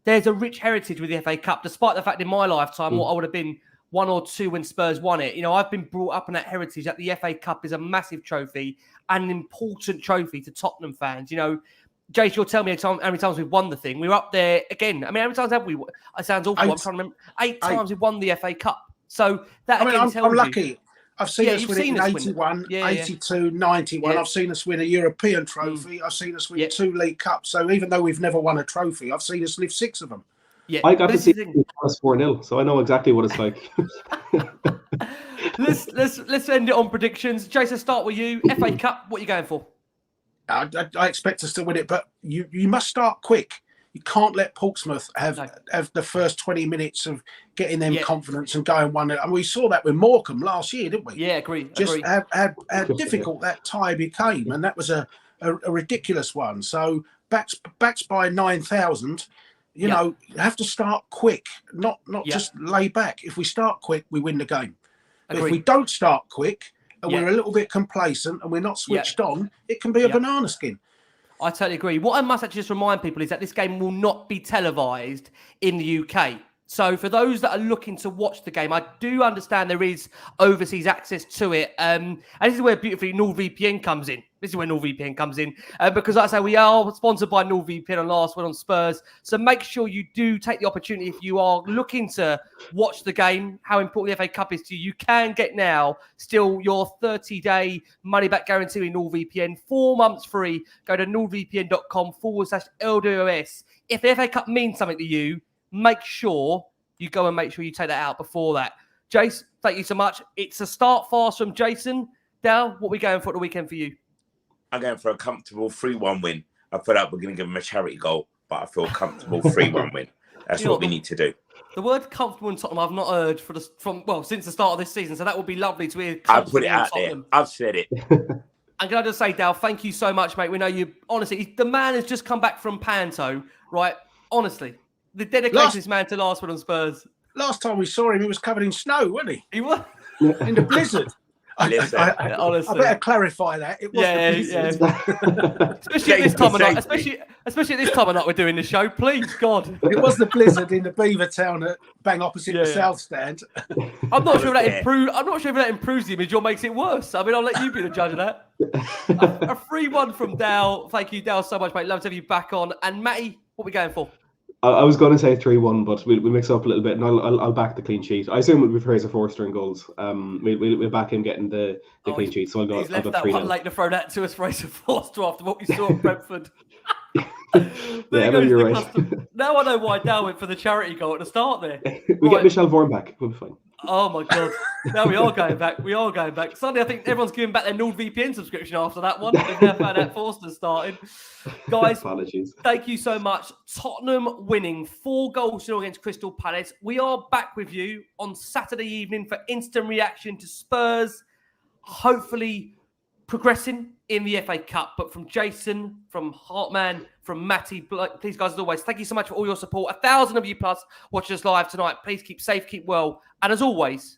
[SPEAKER 1] there's a rich heritage with the FA Cup, despite the fact in my lifetime, what I would have been 1 or 2 when Spurs won it. You know, I've been brought up in that heritage that the FA Cup is a massive trophy and an important trophy to Tottenham fans. You know, Jace, you'll tell me how many times we've won the thing. We were up there again. I mean, how many times have we? It sounds awful. I'm trying to remember. 8 times we've won the FA Cup. So that
[SPEAKER 2] I'm lucky. I've seen us win it in 81, 82, 91. I've seen us win a European trophy. I've seen us win 2 League Cups. So even though we've never won a trophy, I've seen us lift 6 of them.
[SPEAKER 4] Yeah, I got to see us 4-0, so I know exactly what it's like.
[SPEAKER 1] Let's end it on predictions. Jason, start with you. FA Cup, what are you going for?
[SPEAKER 2] I expect us to win it, but you must start quick. You can't let Portsmouth have the first 20 minutes of getting them confidence and going 1-0. And we saw that with Morecambe last year, didn't we?
[SPEAKER 1] Yeah, agree.
[SPEAKER 2] Just how difficult that tie became, and that was a ridiculous one. So backed by 9,000, you know, you have to start quick, not just lay back. If we start quick, we win the game. If we don't start quick, and we're a little bit complacent and we're not switched on, it can be a banana skin.
[SPEAKER 1] I totally agree. What I must actually just remind people is that this game will not be televised in the UK. So for those that are looking to watch the game, I do understand there is overseas access to it. And this is where beautifully NordVPN comes in. Because like I say, we are sponsored by NordVPN on Last Word on Spurs. So make sure you do take the opportunity if you are looking to watch the game, how important the FA Cup is to you. You can get now still your 30-day money-back guarantee with NordVPN. 4 months free. Go to nordvpn.com/LDOS. If the FA Cup means something to you, make sure you go and make sure you take that out before that. Jace, thank you so much. It's a start fast from Jason. Dal, what are we going for the weekend for you?
[SPEAKER 3] I'm going for a comfortable 3-1 win. I feel like we're going to give him a charity goal, but I feel comfortable 3-1 win. That's what we need to do.
[SPEAKER 1] The word comfortable in Tottenham I've not heard since the start of this season, so that would be lovely to hear.
[SPEAKER 3] I put it out there. I've said it.
[SPEAKER 1] I'm going to just say, Dal, thank you so much, mate. We know you, honestly, the man has just come back from Panto, right? Honestly. The dedication of this man to Last Word on Spurs.
[SPEAKER 2] Last time we saw him, he was covered in snow, wasn't he?
[SPEAKER 1] He was.
[SPEAKER 2] In the blizzard.
[SPEAKER 3] Listen.
[SPEAKER 2] I
[SPEAKER 1] Honestly.
[SPEAKER 2] better clarify that. It was the blizzard.
[SPEAKER 1] Especially at this time of night. Especially at this time of night, we're doing the show. Please, God.
[SPEAKER 2] It was the blizzard in the Beavertown bang opposite the South Stand.
[SPEAKER 1] I'm not sure if that improves the image or makes it worse. I mean, I'll let you be the judge of that. A 3-1 from Dow. Thank you, Dow, so much, mate. Love to have you back on. And Matty, what are we going for?
[SPEAKER 4] I was going to say 3-1, but we'll mix up a little bit, and I'll back the clean sheet. I assume it'll be Fraser Forster in goals. We'll back him getting the clean sheet. So
[SPEAKER 1] he's left that
[SPEAKER 4] 3-0.
[SPEAKER 1] one late to throw that to us, Fraser Forster, after what we saw at Brentford.
[SPEAKER 4] Yeah, no, you're right.
[SPEAKER 1] Now I know why Dow went for the charity goal at the start there.
[SPEAKER 4] We get Michelle Vaughan back. We'll be fine.
[SPEAKER 1] Oh my God. Now we are going back. Suddenly I think everyone's giving back their NordVPN subscription after that one. They've now found out Forster's started. Guys,
[SPEAKER 4] apologies.
[SPEAKER 1] Thank you so much. Tottenham winning 4-0 against Crystal Palace. We are back with you on Saturday evening for instant reaction to Spurs. Hopefully progressing in the FA Cup. But from Jason, from Hartman, from Matty, please guys, as always, thank you so much for all your support. 1,000 of you plus watching us live tonight. Please keep safe, keep well. And as always,